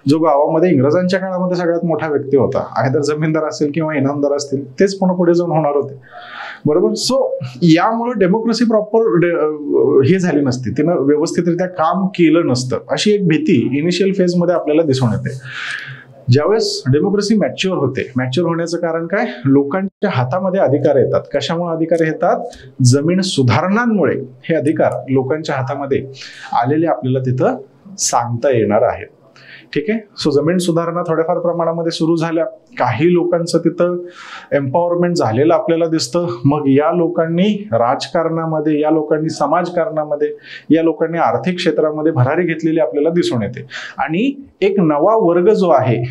जो गावामध्ये इंग्रजांच्या काळामध्ये सगळ्यात मोठा व्यक्ती होता, आयदर जमीनदार असेल किंवा इनामदार असतील, तेच पुढे जाऊन होणार होते. बरोबर, सो यामुळे डेमोक्रेसी प्रॉपर हे झाली नसती, तिनं व्यवस्थितरित्या काम केलं नसतं, अशी एक भीती इनिशियल फेज मध्ये आपल्याला दिसून येते. ज्यावेळेस डेमोक्रेसी मॅच्युअर होते, मॅच्युअर होण्याचं कारण काय, लोकांच्या हातामध्ये अधिकार येतात. कशामुळे अधिकार येतात, जमीन सुधारणांमुळे हे अधिकार लोकांच्या हातामध्ये आलेले आपल्याला तिथं सांगता येणार आहेत. ठीक आहे, सो जमीन सुधारणा थोड्याफार प्रमाणामध्ये सुरू झाल्या, काही लोकांचं तिथं एम्पॉवरमेंट झालेलं आपल्याला दिसतं. मग या लोकांनी राजकारणामध्ये, या लोकांनी समाजकारणामध्ये, या लोकांनी आर्थिक क्षेत्रामध्ये भरारी घेतलेली आपल्याला दिसून येते. आणि एक नवा वर्ग जो आहे,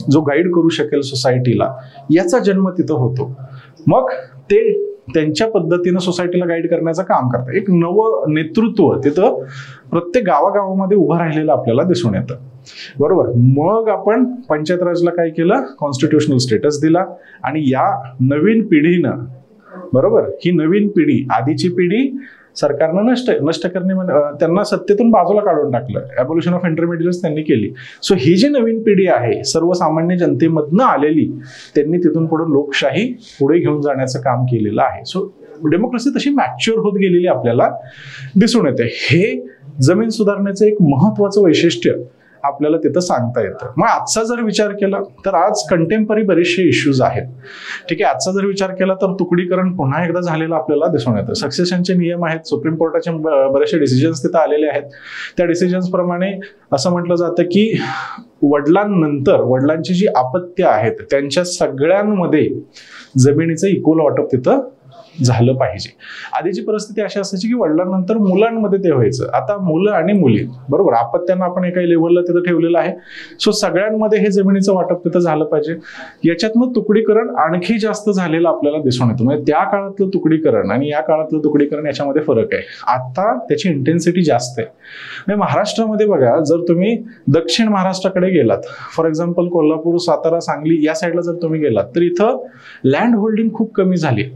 जो गाईड करू शकेल सोसायटीला, याचा जन्म तिथं होतो. मग ते त्यांच्या पद्धतीनं सोसायटीला गाईड करण्याचं काम करतात. एक नवं नेतृत्व तिथं प्रत्येक गावागावामध्ये उभं राहिलेलं आपल्याला दिसून येतं. बरोबर, मग आपण पंचायत राजला काय केलं, कॉन्स्टिट्यूशनल स्टेटस दिला. आणि या नवीन पिढीनं, बरोबर, ही नवीन पिढी, आधीची पिढी सरकारनं नष्ट करणे, त्यांना सत्तेतून बाजूला काढून टाकलं, ॲबोल्युशन ऑफ इंटरमिडिएट्स त्यांनी केली. सो ही जी नवीन पिढी आहे सर्वसामान्य जनतेमधनं आलेली, त्यांनी तिथून पुढे लोकशाही पुढे घेऊन जाण्याचं काम केलेलं आहे. सो डेमोक्रेसी तशी मॅच्युअर होत गेलेली आपल्याला दिसून येते. हे जमीन सुधारण्याचं एक महत्वाचं वैशिष्ट्य आपल्याला तिथं सांगता येतं. मग आजचा जर विचार केला तर आज कंटेम्पररी बरेचसे इश्यूज आहेत. ठीक आहे, आजचा जर विचार केला तर तुकडीकरण पुन्हा एकदा झालेलं आपल्याला दिसून येतं. सक्सेशनचे नियम आहेत, सुप्रीम कोर्टाचे बरेचसे डिसिजन्स तिथं आलेले आहेत. त्या डिसिजन्स प्रमाणे असं म्हटलं जातं की वडिलांनंतर वडिलांची जी अपत्य आहेत त्यांच्या सगळ्यांमध्ये जमिनीचं इक्वल वाटप तिथं झालं पाहिजे. आधीची परिस्थिती अशी असायची की वडिलांनंतर मुलांमध्ये ते व्हायचं. आता मुलं आणि मुली, बरोबर, अपत्यांना आपण एका लेवलला तिथं ठेवलेलं आहे. सो सगळ्यांमध्ये हे जमिनीचं वाटप तिथं झालं पाहिजे. याच्यातनं तुकडीकरण आणखी जास्त झालेलं आपल्याला दिसून येतं. म्हणजे त्या काळातलं तुकडीकरण आणि या काळातलं तुकडीकरण याच्यामध्ये फरक आहे. आता त्याची इंटेन्सिटी जास्त आहे. म्हणजे महाराष्ट्रामध्ये बघा, जर तुम्ही दक्षिण महाराष्ट्राकडे गेलात, फॉर एक्झाम्पल कोल्हापूर, सातारा, सांगली या साईडला जर तुम्ही गेलात तर इथं लँड होल्डिंग खूप कमी झाली.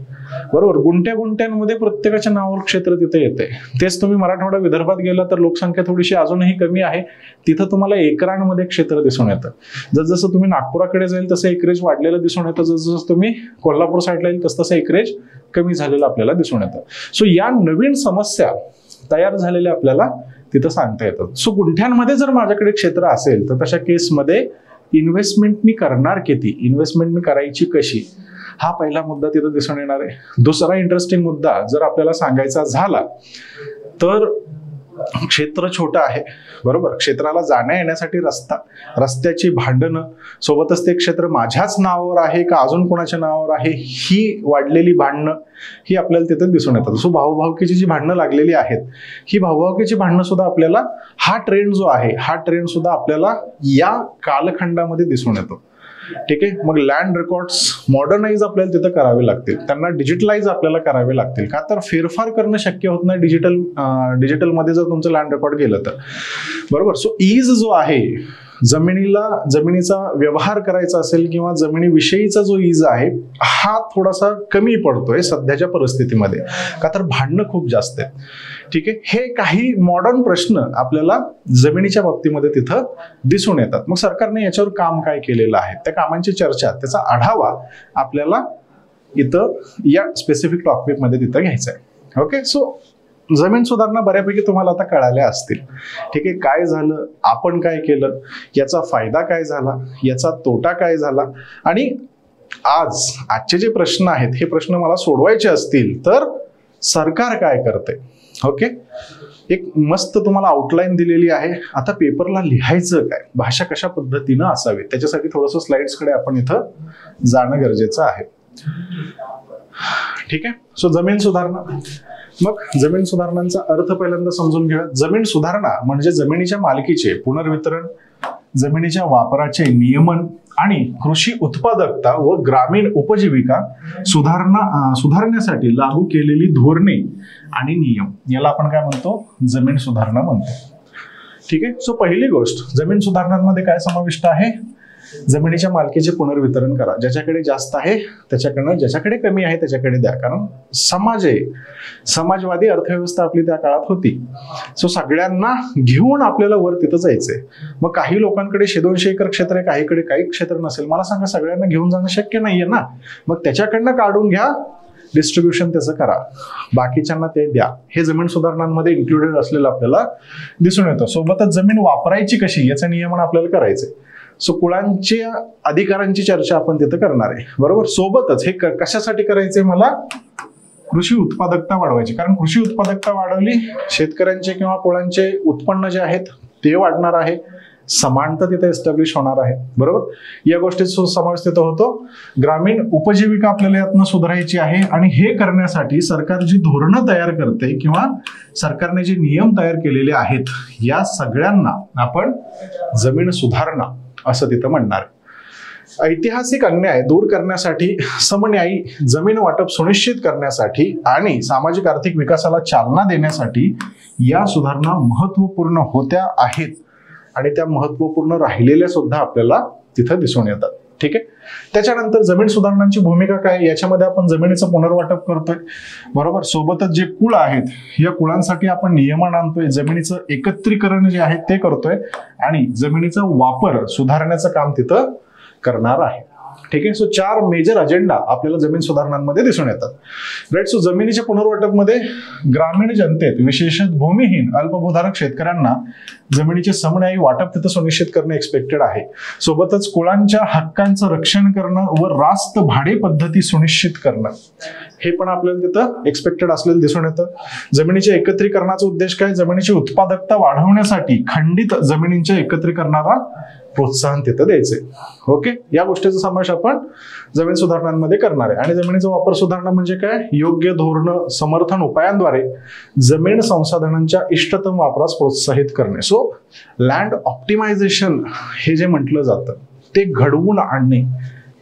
बरोबर, गुंठ्यांमध्ये प्रत्येकाच्या नावावर क्षेत्र तिथे येते. तेच तुम्ही मराठवाडा, विदर्भात गेला तर लोकसंख्या थोडीशी अजूनही कमी आहे, तिथं तुम्हाला एकरांमध्ये क्षेत्र दिसून येतं. जसजसं तुम्ही नागपुराकडे जाईल तसं एकरेज वाढलेलं दिसून येतं, जसजसं तुम्ही कोल्हापूर साईडला येईल तसं एकरेज कमी झालेलं आपल्याला दिसून येतं. सो या नवीन समस्या तयार झालेल्या आपल्याला तिथं सांगता येतात. सो गुंठ्यांमध्ये जर माझ्याकडे क्षेत्र असेल तर तशा केसमध्ये इन्व्हेस्टमेंट मी करणार किती, इन्व्हेस्टमेंट मी करायची कशी, हा पहिला मुद्दा तिथं दिसून येणार आहे. दुसरा इंटरेस्टिंग मुद्दा जर आपल्याला सांगायचा झाला तर क्षेत्र छोटं आहे, बरोबर, क्षेत्राला जाण्या येण्यासाठी रस्त्याची भांडणं, सोबतच ते क्षेत्र माझ्याच नावावर आहे का अजून कोणाच्या नावावर आहे ही वाढलेली भांडणं ही आपल्याला तिथे दिसून येतात. सो भाऊभावकीची जी भांडणं लागलेली आहेत, ही भाऊभावकीची भांडणं सुद्धा आपल्याला, हा ट्रेंड जो आहे हा ट्रेंड सुद्धा आपल्याला या कालखंडामध्ये दिसून येतो. ठीक आहे, मग लँड रेकॉर्ड्स मॉडर्नाइज आपल्याला तिथं करावे लागतील, त्यांना डिजिटलाइज आपल्याला करावे लागतील. का तर फेरफार करणं शक्य होत नाही डिजिटलमध्ये जर तुमचं लँड रेकॉर्ड गेलं तर, बरोबर. सो ईज जो आहे, जमिनीचा व्यवहार करायचा असेल किंवा जमिनीविषयीचा जो ईज आहे हा थोडासा कमी पडतोय सध्याच्या परिस्थितीमध्ये, का तर भांडणं खूप जास्त आहेत. ठीक आहे, हे काही मॉडर्न प्रश्न आपल्याला जमिनीच्या बाबतीमध्ये तिथं दिसून येतात. मग सरकारने याच्यावर काम काय केलेलं आहे, त्या कामांची चर्चा, त्याचा आढावा आपल्याला इथं या स्पेसिफिक टॉपिकमध्ये तिथं घ्यायचा आहे. ओके, सो जमीन सुधारणा बऱ्यापैकी तुम्हाला आता कळाल्या असतील. ठीक आहे, काय झालं, आपण काय केलं, याचा फायदा काय झाला, याचा तोटा काय झाला, आणि आजचे जे प्रश्न आहेत हे प्रश्न मला सोडवायचे असतील तर सरकार काय करते. ओके, एक मस्त तुम्हाला आउटलाईन दिलेली आहे. आता पेपरला लिहायचं काय, भाषा कशा पद्धतीनं असावी, त्याच्यासाठी थोडंसं स्लाइड्सकडे आपण इथं जाणं गरजेचं आहे. ठीक आहे, सो जमीन सुधारणा. मग जमीन सुधारणांचा अर्थ पहिल्यांदा समजून घ्या. जमीन सुधारणा म्हणजे जमिनीच्या मालकीचे पुनर्वितरण, जमिनीच्या वापराचे नियमन आणि कृषी उत्पादकता व ग्रामीण उपजीविका सुधारण्यासाठी लागू केलेली धोरणे आणि नियम, याला आपण काय म्हणतो, जमीन सुधारणा म्हणतो. ठीक आहे, सो पहिली गोष्ट, जमीन सुधारणांमध्ये काय समाविष्ट आहे, जमिनीच्या मालकीचे पुनर्वितरण करा. ज्याच्याकडे जास्त आहे त्याच्याकडनं, ज्याच्याकडे कमी आहे त्याच्याकडे द्या. कारण समाज आहे, समाजवादी अर्थव्यवस्था आपली त्या काळात होती. सो सगळ्यांना घेऊन आपल्याला वर तिथं जायचंय. मग काही लोकांकडे 100-200 एकर क्षेत्र आहे, काहीकडे काही क्षेत्र नसेल. मला सांगा, सगळ्यांना घेऊन जाणं शक्य नाहीये ना. मग त्याच्याकडनं काढून घ्या, डिस्ट्रीब्युशन त्याचं करा, बाकीच्यांना ते द्या. हे जमीन सुधारणांमध्ये इन्क्लुडेड असलेलं आपल्याला दिसून येतं. सोबतच जमीन वापरायची कशी याचं नियमन आपल्याला करायचंय. सो कुळांच्या अधिकारांची चर्चा आपण तिथं करणार आहे, बरोबर. सोबतच हे कशासाठी करायचंय, मला कृषी उत्पादकता वाढवायची. कारण कृषी उत्पादकता वाढवली, शेतकऱ्यांचे किंवा कुळांचे उत्पन्न जे आहेत ते वाढणार आहे, समानता तिथे एस्टॅब्लिश होणार आहे, बरोबर. या गोष्टीचा समावेश तिथं होतो. ग्रामीण उपजीविका आपल्याला यातनं सुधारायची आहे, आणि हे करण्यासाठी सरकार जी धोरणं तयार करते किंवा सरकारने जे नियम तयार केलेले आहेत, या सगळ्यांना आपण जमीन सुधारणा असं तिथं म्हणणार. ऐतिहासिक अन्याय दूर करण्यासाठी, समन्यायी जमीन वाटप सुनिश्चित करण्यासाठी आणि सामाजिक आर्थिक विकासाला चालना देण्यासाठी या सुधारणा महत्वपूर्ण होत्या आहेत, आणि त्या महत्वपूर्ण राहिलेल्या सुद्धा आपल्याला तिथं दिसून येतात. ठीक आहे, त्याच्यानंतर जमीन सुधारणांची भूमिका काय, याच्यामध्ये आपण जमिनीचं पुनर्वाटप करतोय, बरोबर. सोबतच जे कुळ आहेत, या कुळांसाठी आपण नियमन आणतोय, जमिनीचं एकत्रीकरण जे आहे ते करतोय, आणि जमिनीचा वापर सुधारण्याचं काम तिथं करणार आहे. ठीक आहे, सो 4 मेजर अजेंडा आपल्याला जमीन सुधारणांमध्ये दिसून येतात. राईट, सो जमिनीच्या पुनर्वाटपमध्ये ग्रामीण जनतेत, विशेषतः भूमिहीन अल्पभूधारक शेतकऱ्यांना जमिनीचे समन्यायी वाटप तिथं सुनिश्चित करणे एक्सपेक्टेड आहे. सोबतच कुळांच्या हक्कांचं रक्षण करणं व रास्त भाडे पद्धती सुनिश्चित करणं, हे पण आपल्याला तिथं एक्सपेक्टेड असलेलं दिसून येतं. जमिनीच्या एकत्रीकरणाचा उद्देश काय, जमिनीची उत्पादकता वाढवण्यासाठी खंडित जमिनींच्या एकत्रीकरणाला प्रोत्साहन तिथं द्यायचंय. ओके, या गोष्टीचा समावेश आपण जमीन सुधारणांमध्ये करणार आहे. आणि जमिनीचा वापर सुधारणा म्हणजे काय, योग्य धोरण समर्थन उपायांद्वारे जमीन संसाधनांच्या इष्टतम वापरास प्रोत्साहित करणे. सो लँड ऑप्टिमायझेशन हे जे म्हटलं जातं ते घडवून आणणे.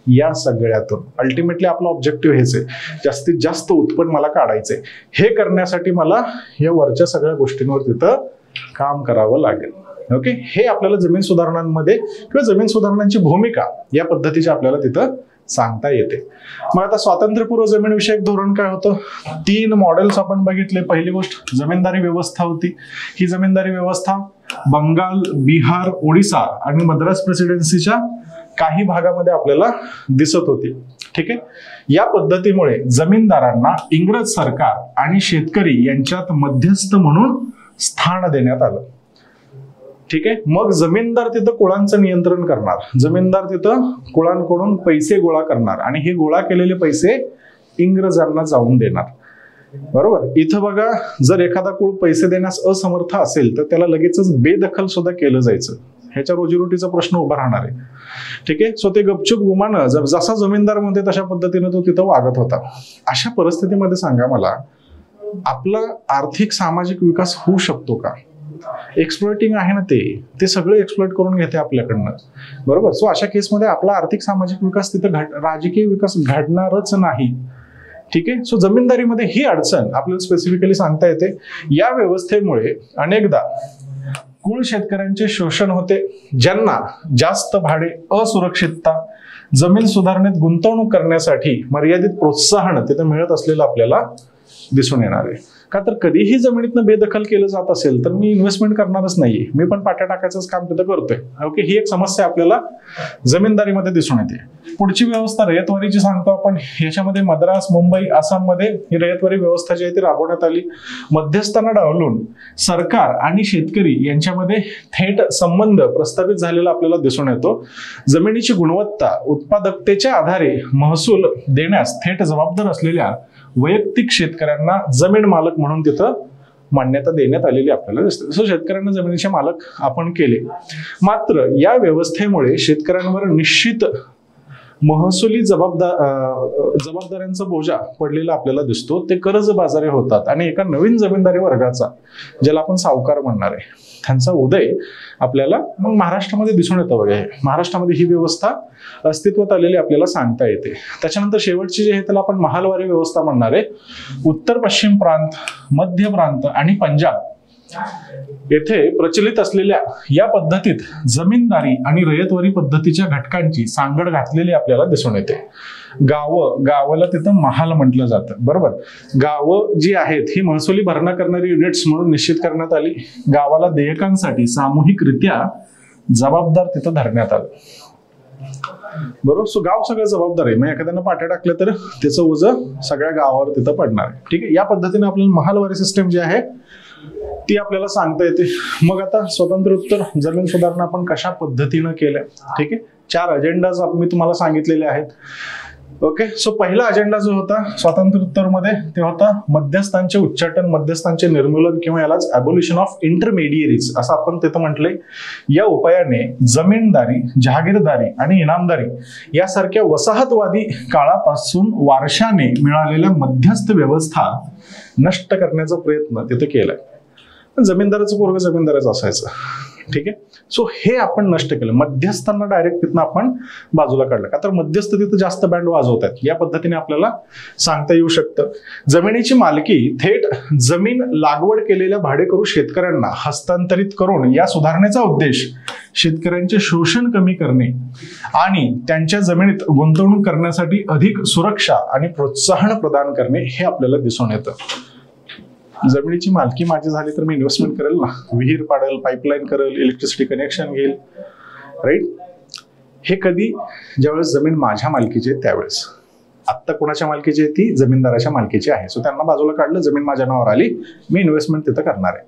या सगळ्यातून अल्टिमेटली आपला ऑब्जेक्टिव्ह हेच आहे, जास्तीत जास्त उत्पन्न मला काढायचंय. हे करण्यासाठी मला या वरच्या सगळ्या गोष्टींवर तिथं काम करावं लागेल. ओके, हे आपल्याला जमीन सुधारणांमध्ये किंवा जमीन सुधारणांची भूमिका या पद्धतीची आपल्याला तिथं सांगता येते. मग आता स्वातंत्र्यपूर्व जमीन विषयक धोरण काय होतं, 3 मॉडेल्स आपण बघितले. पहिली गोष्ट जमीनदारी व्यवस्था होती. ही जमीनदारी व्यवस्था बंगाल, बिहार, ओडिसा आणि मद्रास प्रेसिडेन्सीच्या काही भागामध्ये आपल्याला दिसत होती. ठीक आहे, या पद्धतीमुळे जमीनदारांना इंग्रज सरकार आणि शेतकरी यांच्यात मध्यस्थ म्हणून स्थान देण्यात आलं. ठीक आहे, मग जमीनदार तिथं कुळांचं नियंत्रण करणार, जमीनदार तिथं कुळांकडून पैसे गोळा करणार, आणि हे गोळा केलेले पैसे इंग्रजांना जाऊन देणार, बरोबर. इथं बघा, जर एखादा कुळ पैसे देण्यास असमर्थ असेल तर त्याला लगेचच बेदखल सुद्धा केलं जायचं. ह्याच्या रोजीरोटीचा प्रश्न उभा राहणार आहे. ठीक आहे, सो ते गपचूप गुमानं जसा जमीनदार म्हणते तशा पद्धतीनं तो तिथं वागत होता. अशा परिस्थितीमध्ये सांगा मला, आपला आर्थिक सामाजिक विकास होऊ शकतो का? एक्सप्लॉइटिंग आहे ना, ते सगळं एक्सप्लॉइट करून घेते आपल्याकडनं, बरोबर. सो अशा केसमध्ये आपला आर्थिक सामाजिक विकास तिथं राजकीय विकास घडणारच नाही. ठीक आहे, सो जमीनदारीमध्ये ही अडचण आपल्याला स्पेसिफिकली सांगता येते. या व्यवस्थेमुळे अनेकदा कुळ शेतकऱ्यांचे शोषण होते, ज्यांना जास्त भाडे, असुरक्षितता, जमीन सुधारणेत गुंतवणूक करण्यासाठी मर्यादित प्रोत्साहन तिथं मिळत असलेलं आपल्याला दिसून येणार आहे. का तर कधीही जमिनीतनं बेदखल केलं जात असेल तर मी इन्व्हेस्टमेंट करणारच नाहीये, मी पण पाट्या टाकायचंच काम तिथं करतोय. ओके, ही एक समस्या आपल्याला जमीनदारीमध्ये दिसून येते. पुढची व्यवस्था रयतवारीची सांगतो आपण. याच्यामध्ये मद्रास, मुंबई, आसाममध्ये ही रयतवारी व्यवस्था जी आहे ती राबवण्यात आली. मध्यस्थांना डावलून सरकार आणि शेतकरी यांच्यामध्ये थेट संबंध प्रस्थापित झालेला आपल्याला दिसून येतो. जमिनीची गुणवत्ता, उत्पादकतेच्या आधारे महसूल देण्यास थेट जबाबदार असलेल्या वैयक्तिक शेतकऱ्यांना जमीन मालक म्हणून तिथं मान्यता देण्यात आलेली आपल्याला दिसते. सो शेतकऱ्यांना जमिनीचे मालक आपण केले. मात्र या व्यवस्थेमुळे शेतकऱ्यांवर निश्चित महसुली जबाबदाऱ्यांचा बोजा पडलेला आपल्याला दिसतो. ते कर्जबाजारी होतात आणि एका नवीन जमीनदारी वर्गाचा, ज्याला आपण सावकार म्हणणार आहे, त्यांचा उदय आपल्याला मग महाराष्ट्रामध्ये दिसून येतं. बघा, महाराष्ट्रामध्ये ही व्यवस्था अस्तित्वात आलेली आपल्याला सांगता येते. त्याच्यानंतर शेवटची जी आहे त्याला आपण महालवारी व्यवस्था म्हणणार आहे. उत्तर पश्चिम प्रांत, मध्य प्रांत आणि पंजाब येथे प्रचलित असलेल्या या पद्धतीत जमीनदारी आणि रयतवारी पद्धतीच्या घटकांची सांगड घातलेली आपल्याला दिसून येते. गावाला तिथं महाल म्हटलं जातं. बरोबर, गावं जी आहेत ही महसुली भरणा करणारी युनिट्स म्हणून निश्चित करण्यात आली. गावाला देयकांसाठी सामूहिकरित्या जबाबदार तिथं धरण्यात आलं. बरोबर, सो गाव सगळं जबाबदार आहे. मग एखाद्यानं पाट्या टाकलं तर त्याचं ओझं सगळ्या गावावर तिथं पडणार आहे. ठीक आहे, या पद्धतीने आपल्याला महालवारी सिस्टम जी आहे ती आपल्याला सांगता येते. मग आता स्वतंत्रोत्तर जमीन सुधारणा आपण कशा पद्धतीनं केल्या. ठीक आहे, 4 अजेंडाज मी तुम्हाला सांगितलेले आहेत. ओके, सो पहिला अजेंडा जो होता स्वातंत्र्योत्तर मध्ये ते होता मध्यस्थांचे उच्चाटन, मध्यस्थांचे निर्मूलन किंवा यालाच ॲबोल्युशन ऑफ इंटरमेडिएरीज असं आपण तिथं म्हटलंय. या उपायाने जमीनदारी, जहागीरदारी आणि इनामदारी यासारख्या वसाहतवादी काळापासून वारशाने मिळालेल्या मध्यस्थ व्यवस्था नष्ट करण्याचा प्रयत्न तिथे केलाय. जमीनदाराचं पोरग जमीनदारच असायचं. ठीक आहे, सो हे आपण नष्ट केलं. मध्यस्थांना डायरेक्ट तिथनं आपण बाजूला काढलं, का तर मध्यस्थ तिथं जास्त बँड वाजवतात. या पद्धतीने आपल्याला सांगता येऊ शकतं. जमिनीची मालकी थेट जमीन लागवड केलेल्या भाडेकरू शेतकऱ्यांना हस्तांतरित करून या सुधारणेचा उद्देश शेतकऱ्यांचे शोषण कमी करणे आणि त्यांच्या जमिनीत गुंतवणूक करण्यासाठी अधिक सुरक्षा आणि प्रोत्साहन प्रदान करणे हे आपल्याला दिसून येतं. जमिनीची मालकी माझी झाली तर मी इन्व्हेस्टमेंट करेल ना, विहीर पाडेल, पाईपलाईन करेल, इलेक्ट्रिसिटी कनेक्शन घेईल. राईट, हे कधी ज्यावेळेस जमीन माझ्या मालकीची आहे त्यावेळेस. आत्ता कोणाच्या मालकीची आहे, ती जमीनदाराच्या मालकीची आहे. सो त्यांना बाजूला काढलं, जमीन माझ्या नावावर आली, मी इन्व्हेस्टमेंट तिथं करणार आहे.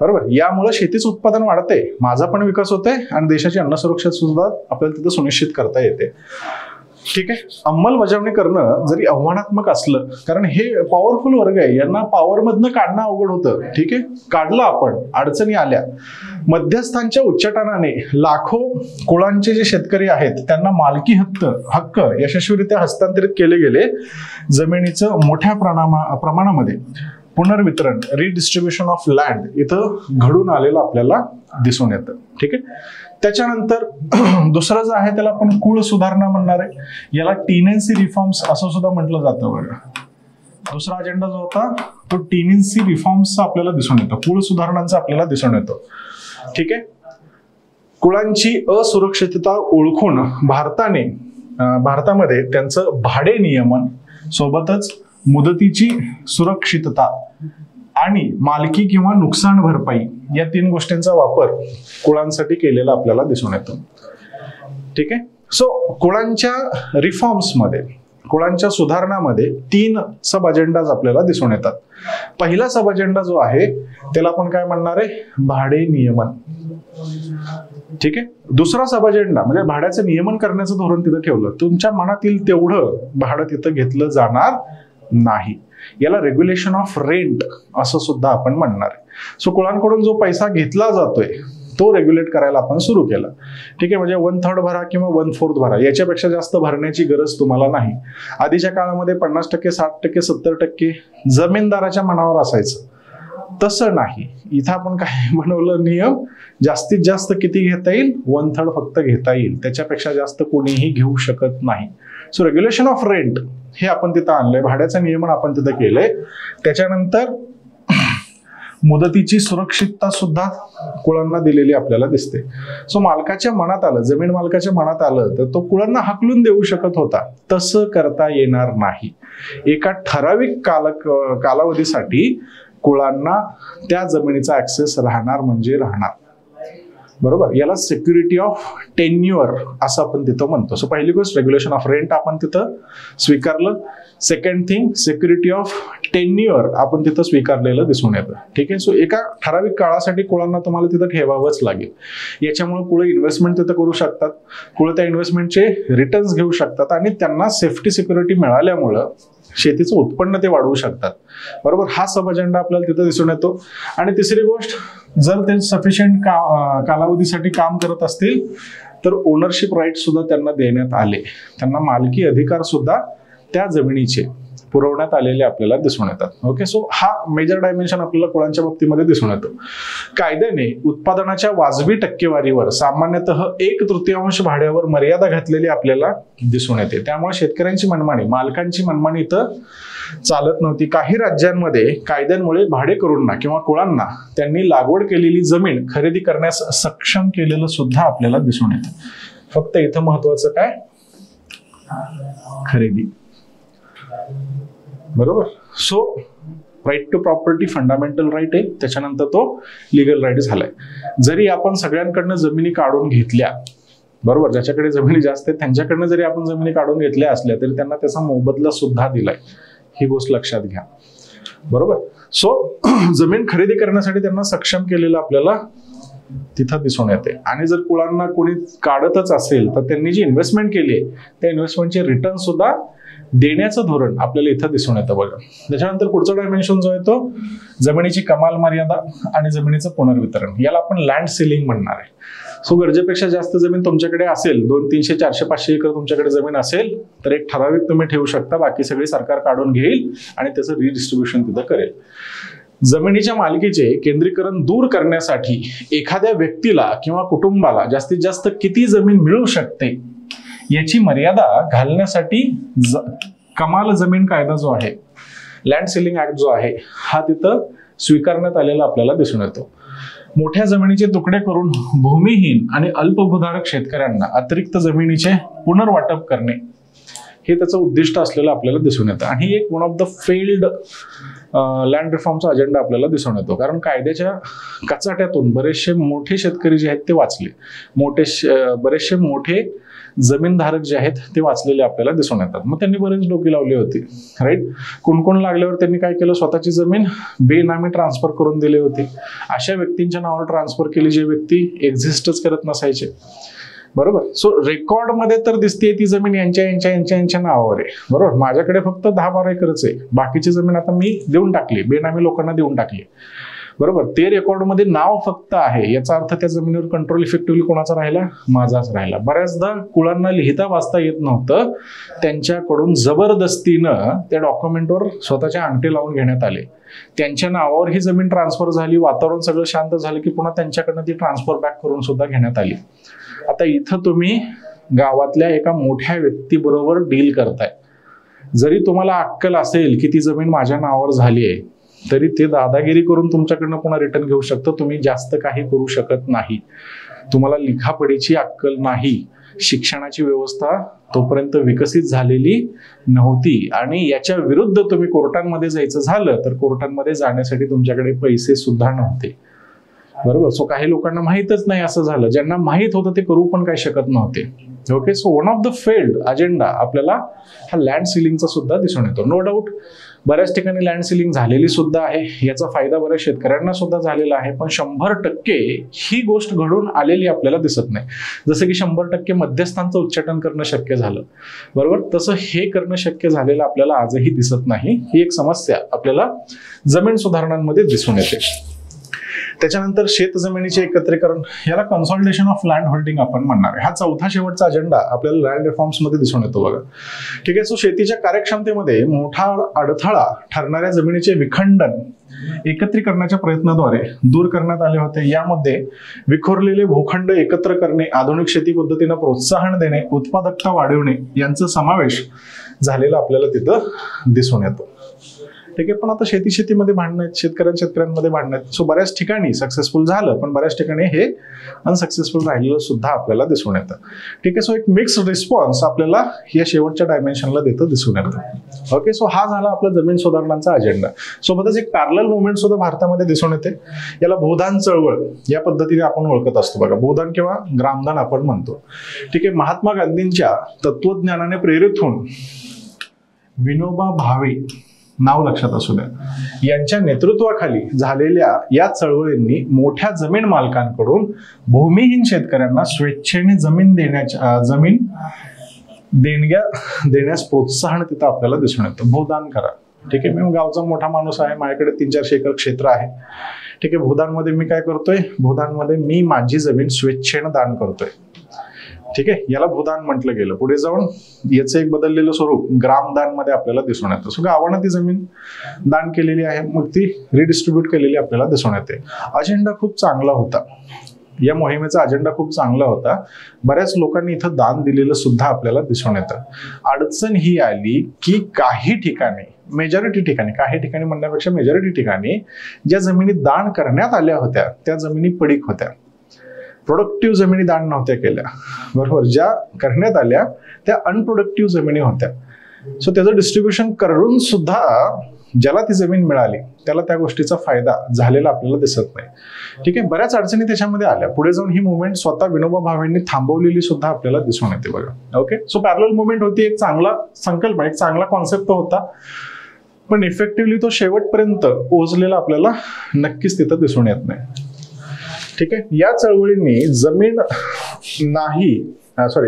बरोबर, यामुळे शेतीचं उत्पादन वाढते, माझा पण विकास होतोय आणि देशाची अन्न सुरक्षा सुद्धा आपल्याला तिथं सुनिश्चित करता येते. ठीक आहे, अंमलबजावणी करणं जरी आव्हानात्मक असलं, कारण हे पॉवरफुल वर्ग आहे, यांना पॉवर मधनं काढणं अवघड होतं. ठीक आहे, काढलं आपण, अडचणी आल्या. मध्यस्थांच्या उच्चाटनाने लाखो कुळांचे जे शेतकरी आहेत त्यांना मालकी हक्क यशस्वीरित्या हस्तांतरित केले गेले. जमिनीचं मोठ्या प्रमाणामध्ये पुनर्वितरण, रिडिस्ट्रीब्युशन ऑफ लँड इथं घडून आलेलं आपल्याला दिसून येतं. ठीक आहे, त्याच्यानंतर दुसरं जे आहे त्याला आपण कुळ सुधारणा म्हणणार आहे. याला टेनेन्सी रिफॉर्म्स असं सुद्धा म्हटलं जातं. बघा, दुसरा अजेंडा जो होता तो टेनेन्सी रिफॉर्म्सचा आपल्याला दिसून येतो, कुळ सुधारणांचा आपल्याला दिसून येतो. ठीक आहे, कुळांची असुरक्षितता ओळखून भारतामध्ये त्यांचं भाडे नियमन सोबतच मुदतीची सुरक्षितता आणि मालकी किंवा नुकसान भरपाई या 3 गोष्टींचा वापर कुळांसाठी केलेला आपल्याला दिसून येतो. ठीक आहे, सो कुळांच्या रिफॉर्म्समध्ये, कुळांच्या सुधारणामध्ये 3 सब अजेंडाज आपल्याला दिसून येतात. पहिला सब अजेंडा जो आहे त्याला आपण काय म्हणणार आहे, भाडे नियमन. ठीक आहे, दुसरा सब अजेंडा म्हणजे भाड्याचं नियमन करण्याचं धोरण तिथं ठेवलं. तुमच्या मनातील तेवढं भाडं तिथं घेतलं जाणार नाही. याला रेग्युलेशन ऑफ रेंट असं सुद्धा आपण म्हणणार आहे. सो कुळांकडून जो पैसा घेतला जातोय तो रेग्युलेट करायला आपण सुरू केलं. ठीक आहे, म्हणजे 1/3 भरा किंवा 1/4 भरा, याच्यापेक्षा जास्त भरण्याची गरज तुम्हाला नाही. आधीच्या काळामध्ये 50%, 60%, 70% जमीनदाराच्या मनावर असायचं, तसं नाही. इथं आपण काय बनवलं नियम, जास्तीत जास्त किती घेता येईल, 1/3 फक्त घेता येईल, त्याच्यापेक्षा जास्त कोणीही घेऊ शकत नाही. सो रेग्युलेशन ऑफ रेंट हे आपण तिथं आणलंय, भाड्याचं नियमन आपण तिथं केलंय. त्याच्यानंतर मुदतीची सुरक्षितता सुद्धा कुळांना दिलेली आपल्याला दिसते. सो मालकाच्या मनात आलं, जमीन मालकाच्या मनात आलं तर तो कुळांना हाकलून देऊ शकत होता, तसं करता येणार नाही. एका ठराविक कालावधीसाठी कुळांना त्या जमिनीचा ऍक्सेस राहणार म्हणजे राहणार. बरोबर, याला सिक्युरिटी ऑफ टेन्युअर असं आपण तिथं म्हणतो. सो पहिली गोष्ट रेग्युलेशन ऑफ रेंट आपण तिथं स्वीकारलं. Second thing security of tenure आपण तिथं स्वीकारलेलं दिसून येतं. ठीक आहे. सो एका ठराविक काळासाठी कुळांना तुम्हाला तिथं ठेवावंच लागेल. याच्यामुळे कुळं इन्व्हेस्टमेंट तिथं करू शकतात, कुळं त्या इन्व्हेस्टमेंटचे रिटर्न्स घेऊ शकतात आणि त्यांना सेफ्टी सिक्युरिटी मिळाल्यामुळं शेतीचं उत्पन्न ते वाढवू शकतात. बरोबर, हा सब अजेंडा आपल्याला तिथं दिसून येतो. आणि तिसरी गोष्ट, जर ते सफिशियंट कालावधीसाठी काम करत असतील तर ओनरशिप राईट सुद्धा त्यांना देण्यात आले, त्यांना मालकी अधिकार सुद्धा त्या जमिनीचे पुरवण्यात आलेले आपल्याला दिसून येतात. ओके, सो हा मेजर डायमेन्शन आपल्याला कुळांच्या बाबतीमध्ये दिसून येतो. कायद्याने उत्पादनाच्या वाजवी टक्केवारीवर सामान्यतः 1/3 भाड्यावर मर्यादा घातलेली आपल्याला दिसून येते. त्यामुळे शेतकऱ्यांची मनमानी, मालकांची मनमानी इथं चालत नव्हती. काही राज्यांमध्ये कायद्यांमुळे भाडेकरूंना किंवा कुळांना त्यांनी लागवड केलेली जमीन खरेदी करण्यास सक्षम केलेलं सुद्धा आपल्याला दिसून येतं. फक्त इथं महत्वाचं काय, खरेदी. बरोबर, so right to property fundamental right आहे, त्याच्यानंतर तो लिगल राईट झालाय. जरी आपण सगळ्यांकडनं जमिनी काढून घेतल्या, बरोबर, ज्याच्याकडे जमिनी जास्त आहेत त्यांच्याकडनं जरी आपण जमिनी काढून घेतल्या असल्या तरी त्यांना त्याचा मोबदला सुद्धा दिलाय, ही गोष्ट लक्षात घ्या. बरोबर, सो जमीन खरेदी करण्यासाठी त्यांना सक्षम केलेलं आपल्याला तिथं दिसून येते. आणि जर कुळांना कोणी काढतच असेल तर त्यांनी जी इन्व्हेस्टमेंट केली त्या इन्व्हेस्टमेंटचे रिटर्न सुद्धा देण्याचं धोरण आपल्याला इथं दिसून येतं. बघा, त्याच्यानंतर पुढचा डायमेन्शन जो आहे तो जमिनीची कमाल मर्यादा आणि जमिनीचं पुनर्वितरण, याला आपण लँड सिलिंग म्हणणार आहे. सो गरजेपेक्षा जास्त जमीन तुमच्याकडे असेल, 200, 300, 400, 500 एकर तुमच्याकडे जमीन असेल तर एक ठराविक तुम्ही ठेवू शकता, बाकी सगळी सरकार काढून घेईल आणि त्याचं रिडिस्ट्रीब्युशन तिथं करेल. जमिनीच्या मालकीचे केंद्रीकरण दूर करण्यासाठी एखाद्या व्यक्तीला किंवा कुटुंबाला जास्तीत जास्त किती जमीन मिळू शकते याची मर्यादा घालण्यासाठी कमाल जमीन कायदा जो आहे, लँड सिलिंग ऍक्ट जो आहे, हा तिथं स्वीकारण्यात आलेला आपल्याला दिसून येतो. मोठ्या जमिनीचे तुकडे करून भूमिहीन आणि अल्पभूधारक शेतकऱ्यांना अतिरिक्त जमिनीचे पुनर्वाटप करणे हे त्याचं उद्दिष्ट असलेलं आपल्याला दिसून येतं. आणि एक one of the failed land रिफॉर्मचा अजेंडा आपल्याला दिसून येतो, कारण कायद्याच्या कचाट्यातून बरेचसे मोठे शेतकरी जे आहेत ते वाचले, बरेचसे मोठे जमीनधारक जे आहेत ते वाचलेले आपल्याला दिसून येतात. मग त्यांनी बरेच डोकी लावली होती, राईट. कोण लागल्यावर त्यांनी काय केलं, स्वतःची जमीन बेनामी ट्रान्सफर करून दिली होती. अशा व्यक्तींच्या नावावर ट्रान्सफर केली जे व्यक्ती एक्झिस्टच करत नसायचे. बरोबर, सो रेकॉर्ड मध्ये तर दिसते ती जमीन यांच्या नावावर आहे. बरोबर, माझ्याकडे फक्त 10-12 एकरच आहे, बाकीची जमीन आता मी देऊन टाकली, बेनामी लोकांना देऊन टाकली. बरोबर, ते रेकॉर्डमध्ये नाव फक्त आहे, याचा अर्थ त्या जमिनीवर कंट्रोल इफेक्टिव्हली कोणाचा राहिला, माझाच राहिला. बऱ्याचदा कुळांना लिहिता वाचता येत नव्हतं, त्यांच्याकडून जबरदस्तीनं त्या डॉक्युमेंटवर स्वतःचे अंगठे लावून घेण्यात आले. त्यांच्या नावावर ही जमीन ट्रान्सफर झाली, वातावरण सगळं शांत झालं की पुन्हा त्यांच्याकडनं ती ट्रान्सफर बॅक करून सुद्धा घेण्यात आली. आता इथं तुम्ही गावातल्या एका मोठ्या व्यक्तीबरोबर डील करताय. जरी तुम्हाला अक्कल असेल की ती जमीन माझ्या नावावर झाली आहे तरी ते दादागिरी करून तुमच्याकडनं पुन्हा रिटर्न घेऊ शकतं. तुम्ही जास्त काही करू शकत नाही. तुम्हाला लिखापडीची अक्कल नाही. शिक्षणाची व्यवस्था तोपर्यंत विकसित झालेली नव्हती आणि याच्या विरुद्ध तुम्ही कोर्टांमध्ये जायचं झालं तर कोर्टांमध्ये जाण्यासाठी तुमच्याकडे पैसे सुद्धा नव्हते. बरोबर, सो काही लोकांना माहीतच नाही असं झालं, ज्यांना माहीत होतं ते करू पण काही शकत नव्हते. Okay, so one of the failed agenda आपल्याला हा लँड सिलिंगचा सुद्धा दिसून येतो. नो डाऊट बऱ्याच ठिकाणी लँड सिलिंग झालेली सुद्धा आहे, याचा फायदा बऱ्याच शेतकऱ्यांना सुद्धा झालेला आहे, पण 100% ही गोष्ट घडून आलेली आपल्याला दिसत नाही. जसं की 100% मध्यस्थांचं उच्चाटन करणं शक्य झालं, बरोबर, तसं हे करणं शक्य झालेलं आपल्याला आजही दिसत नाही. ही एक समस्या आपल्याला जमीन सुधारणांमध्ये दिसून येते. त्याच्यानंतर शेत जमिनीचे एकत्रीकरण, याला कन्सॉलिडेशन ऑफ लँड होल्डिंग आपण म्हणणार आहे. हा चौथा शेवटचा अजेंडा आपल्याला लँड रिफॉर्म्स मध्ये दिसून येतो. बघा, ठीक आहे. सो शेतीच्या कार्यक्षमतेमध्ये मोठा अडथळा ठरणाऱ्या जमिनीचे विखंडन एकत्रीकरणाच्या प्रयत्नाद्वारे दूर करण्यात आले होते. यामध्ये विखुरलेले भूखंड एकत्र करणे, आधुनिक शेती पद्धतींना प्रोत्साहन देणे, उत्पादकता वाढवणे यांचा समावेश झालेला आपल्याला तिथं दिसून येतो. ठीक आहे. पण आता शेतीमध्ये भांडणं आहेत, शेतकऱ्यांमध्ये भांडणं आहेत. सो बऱ्याच ठिकाणी सक्सेसफुल झालं, पण बऱ्याच ठिकाणी हे अनसक्सेसफुल राहिलेलं सुद्धा आपल्याला दिसून येतं. ठीक आहे. सो एक मिक्स्ड रिस्पॉन्स आपल्याला या शेवटच्या डायमेन्शनला दिसून येतं. ओके. सो हा झाला आपला जमीन सुधारणांचा अजेंडा. सोबतच एक पॅरलल मुवमेंट सुद्धा भारतामध्ये दिसून येते. याला भूदान चळवळ या पद्धतीने आपण ओळखत असतो बघा. भूदान किंवा ग्रामदान आपण म्हणतो. ठीक आहे. महात्मा गांधींच्या तत्वज्ञानाने प्रेरित होऊन विनोबा भावे, नाव लक्षात असू द्या, यांच्या नेतृत्वाखाली झालेल्या या चळवळींनी मोठ्या जमीन मालकांकडून भूमिहीन शेतकऱ्यांना स्वेच्छेने जमीन देणग्या देण्यास प्रोत्साहन तिथं आपल्याला दिसून येतं. भूदान करा. ठीक आहे. मी गावचा मोठा माणूस आहे, माझ्याकडे 300-400 एकर क्षेत्र आहे. ठीक आहे. भूदानमध्ये मी काय करतोय, भूदानमध्ये मी माझी जमीन स्वेच्छेनं दान करतोय. ठीक आहे. याला भूदान म्हटलं गेलं. पुढे जाऊन याचं एक बदललेलं स्वरूप ग्रामदान मध्ये आपल्याला दिसून येतं. सो गावानं ती जमीन दान केलेली आहे, मग ती रिडिस्ट्रीब्यूट केलेली आपल्याला दिसून येते. अजेंडा खूप चांगला होता. या मोहिमेचा अजेंडा खूप चांगला होता. बऱ्याच लोकांनी इथं दान दिलेलं सुद्धा आपल्याला दिसून येतं. अडचण ही आली की काही ठिकाणी, मेजॉरिटी ठिकाणी, काही ठिकाणी म्हणण्यापेक्षा मेजॉरिटी ठिकाणी ज्या जमिनी दान करण्यात आल्या होत्या त्या जमिनी पडीक होत्या. प्रोडक्टिव्ह जमिनी दान नव्हत्या केल्या. बरोबर. ज्या करण्यात आल्या त्या अनप्रोडक्टिव्ह जमिनी होत्या. सो त्याचं डिस्ट्रीब्युशन करून सुद्धा ज्याला ती जमीन मिळाली त्याला त्या गोष्टीचा फायदा झालेला आपल्याला दिसत नाही. ठीक आहे. बऱ्याच अडचणी त्याच्यामध्ये आल्या. पुढे जाऊन ही मुवमेंट स्वतः विनोबा भावेंनी थांबवलेली सुद्धा आपल्याला दिसून येते बघा. ओके. सो पॅरलल मुवमेंट होती. एक चांगला संकल्प, एक चांगला कॉन्सेप्ट होता, पण इफेक्टिव्हली तो शेवटपर्यंत पोहोचलेला आपल्याला नक्कीच तिथं दिसून येत नाही. ठीक आहे. या चळवळींनी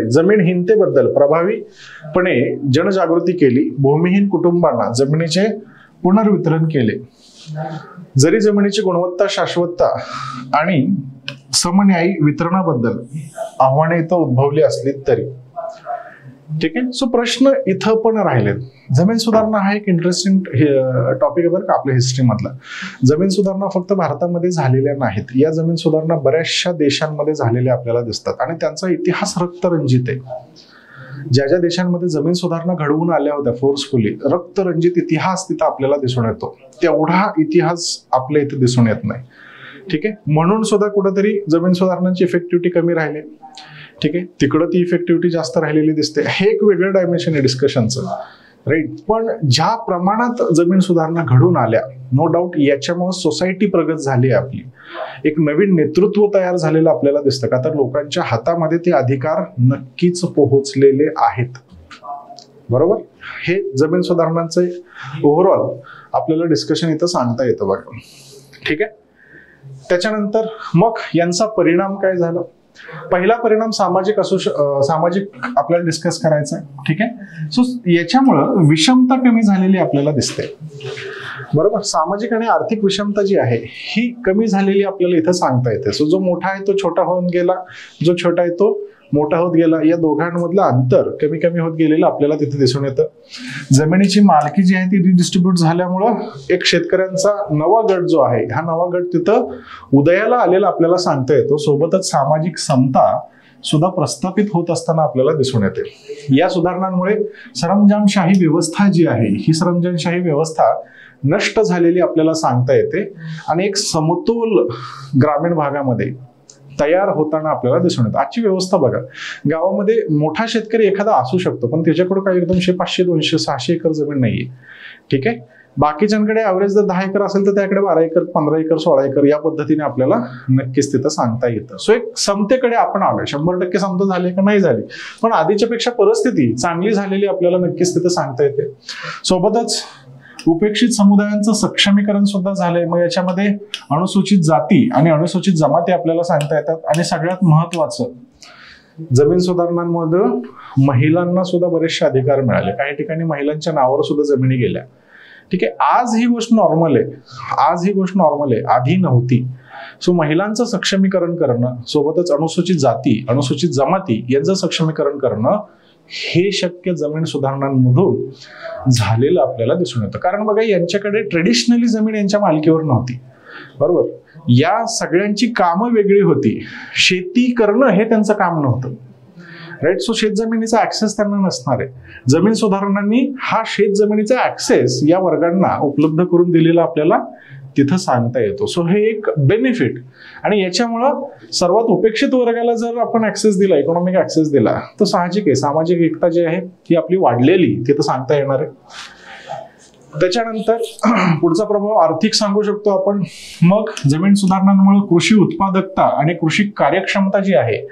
जमीनहीनतेबद्दल प्रभावीपणे जनजागृती केली. भूमिहीन कुटुंबांना जमिनीचे पुनर्वितरण केले. जरी जमिनीची गुणवत्ता, शाश्वतता आणि समन्यायी वितरणाबद्दल आव्हाने इथं उद्भवली असली तरी. ठीक आहे. सो प्रश्न इथं पण राहिलेत. जमीन सुधारणा हा एक इंटरेस्टिंग टॉपिक आहे बरं का आपल्या हिस्ट्री मधला. जमीन सुधारणा फक्त भारतामध्ये झालेल्या नाहीत. या जमीन सुधारणा बऱ्याचशा देशांमध्ये झालेल्या आपल्याला दिसतात आणि त्यांचा इतिहास रक्तरंजित आहे. ज्या ज्या देशांमध्ये जमीन सुधारणा घडवून आल्या होत्या फोर्सफुली, रक्तरंजित इतिहास तिथं आपल्याला दिसून येतो. तेवढा इतिहास आपल्या इथे दिसून येत नाही. ठीक आहे. म्हणून सुद्धा कुठेतरी जमीन सुधारणांची इफेक्टिव्हिटी कमी राहिली. ठीक आहे. तिकडं ती इफेक्टिव्हिटी जास्त राहिलेली दिसते. हे एक वेगळं डायमेन्शन आहे डिस्कशनचं, राईट. पण ज्या प्रमाणात जमीन सुधारणा घडून आल्या, नो डाऊट याच्यामुळे सोसायटी प्रगत झाली आहे आपली. एक नवीन नेतृत्व तयार झालेलं आपल्याला दिसतं का, तर लोकांच्या हातामध्ये ते अधिकार नक्कीच पोहोचलेले आहेत. बरोबर. हे जमीन सुधारणांचे ओव्हरऑल आपल्याला डिस्कशन इथं सांगता येतं बघा. ठीक आहे. त्याच्यानंतर मग यांचा परिणाम काय झाला. पहिला परिणाम सामाजिक आपल्याला डिस्कस करायचा आहे. ठीक आहे. सो याच्यामुळं विषमता कमी झालेली आपल्याला दिसते. बरोबर. सामाजिक आणि आर्थिक विषमता जी आहे ही कमी झालेली आपल्याला इथं सांगता येते. सो जो मोठा आहे तो छोटा होऊन गेला, जो छोटा आहे तो मोठा होत गेला. या दोघांमधलं अंतर कमी कमी होत गेलेलं आपल्याला तिथे दिसून येतं. जमिनीची मालकी जी आहे ती रिडिस्ट्रीब्यूट झाल्यामुळं एक शेतकऱ्यांचा नवा गट जो आहे, हा नवा गट तिथं उदयाला आलेला आपल्याला सांगता येतो. सोबतच सामाजिक समता सुद्धा प्रस्थापित होत असताना आपल्याला दिसून येते. या सुधारणांमुळे सरंजामशाही व्यवस्था जी आहे ही सरंजामशाही व्यवस्था नष्ट झालेली आपल्याला सांगता येते आणि एक समतोल ग्रामीण भागामध्ये तयार होताना आपल्याला दिसून येतं. आजची व्यवस्था बघा. गावामध्ये मोठा शेतकरी एखादा असू शकतो, पण त्याच्याकडे काही 200, 500, 200, 600 एकर जमीन नाहीये. ठीक आहे. बाकीच्यांकडे ॲव्हरेज जर 10 एकर असेल तर त्याकडे 12 एकर, 15 एकर, 16 एकर या पद्धतीने आपल्याला नक्कीच तिथं सांगता येतं. सो एक समतेकडे आपण आलोय. 100% समता झाली का नाही झाली, पण आधीच्या पेक्षा परिस्थिती चांगली झालेली आपल्याला नक्कीच तिथं सांगता येते. सोबतच उपेक्षित समुदायांचं सक्षमीकरण सुद्धा झालंय. मग याच्यामध्ये अनुसूचित जाती आणि अनुसूचित जमाती आपल्याला सांगता येतात. आणि सगळ्यात महत्वाचं, जमीन सुधारणांमध्ये महिलांना सुद्धा बरेचसे अधिकार मिळाले. काही ठिकाणी महिलांच्या नावावर सुद्धा जमिनी गेल्या. ठीक आहे. आज ही गोष्ट नॉर्मल आहे, आधी नव्हती. सो महिलांचं सक्षमीकरण करणं, सोबतच अनुसूचित जाती, अनुसूचित जमाती यांचं सक्षमीकरण करणं हे शक्य जमीन सुधारणांमधून झालेलं आपल्याला दिसून येतं. कारण बघा, यांच्याकडे ट्रेडिशनली जमीन यांच्या मालकीवर नव्हती. बरोबर. या सगळ्यांची कामं वेगळी होती. शेती करणं हे त्यांचं काम नव्हतं. राईट. सो शेत जमिनीचा ऍक्सेस त्यांना नसणार आहे. जमीन सुधारणांनी हा शेत जमिनीचा ऍक्सेस या वर्गांना उपलब्ध करून दिलेला आपल्याला तिथं सांगता येतो. सो हे एक बेनिफिट, आणि याच्यामुळं सर्वात उपेक्षित वर्गाला जर आपण ऍक्सेस दिला, इकॉनॉमिक ऍक्सेस दिला, तर साहजिक आहे सामाजिक एकता जी आहे ती आपली वाढलेली तिथं सांगता येणार आहे. त्याच्यानंतर पुढचा प्रभाव आर्थिक सांगू शकतो आपण. मग जमीन सुधारणांमुळे कृषी उत्पादकता आणि कृषी कार्यक्षमता जी आहे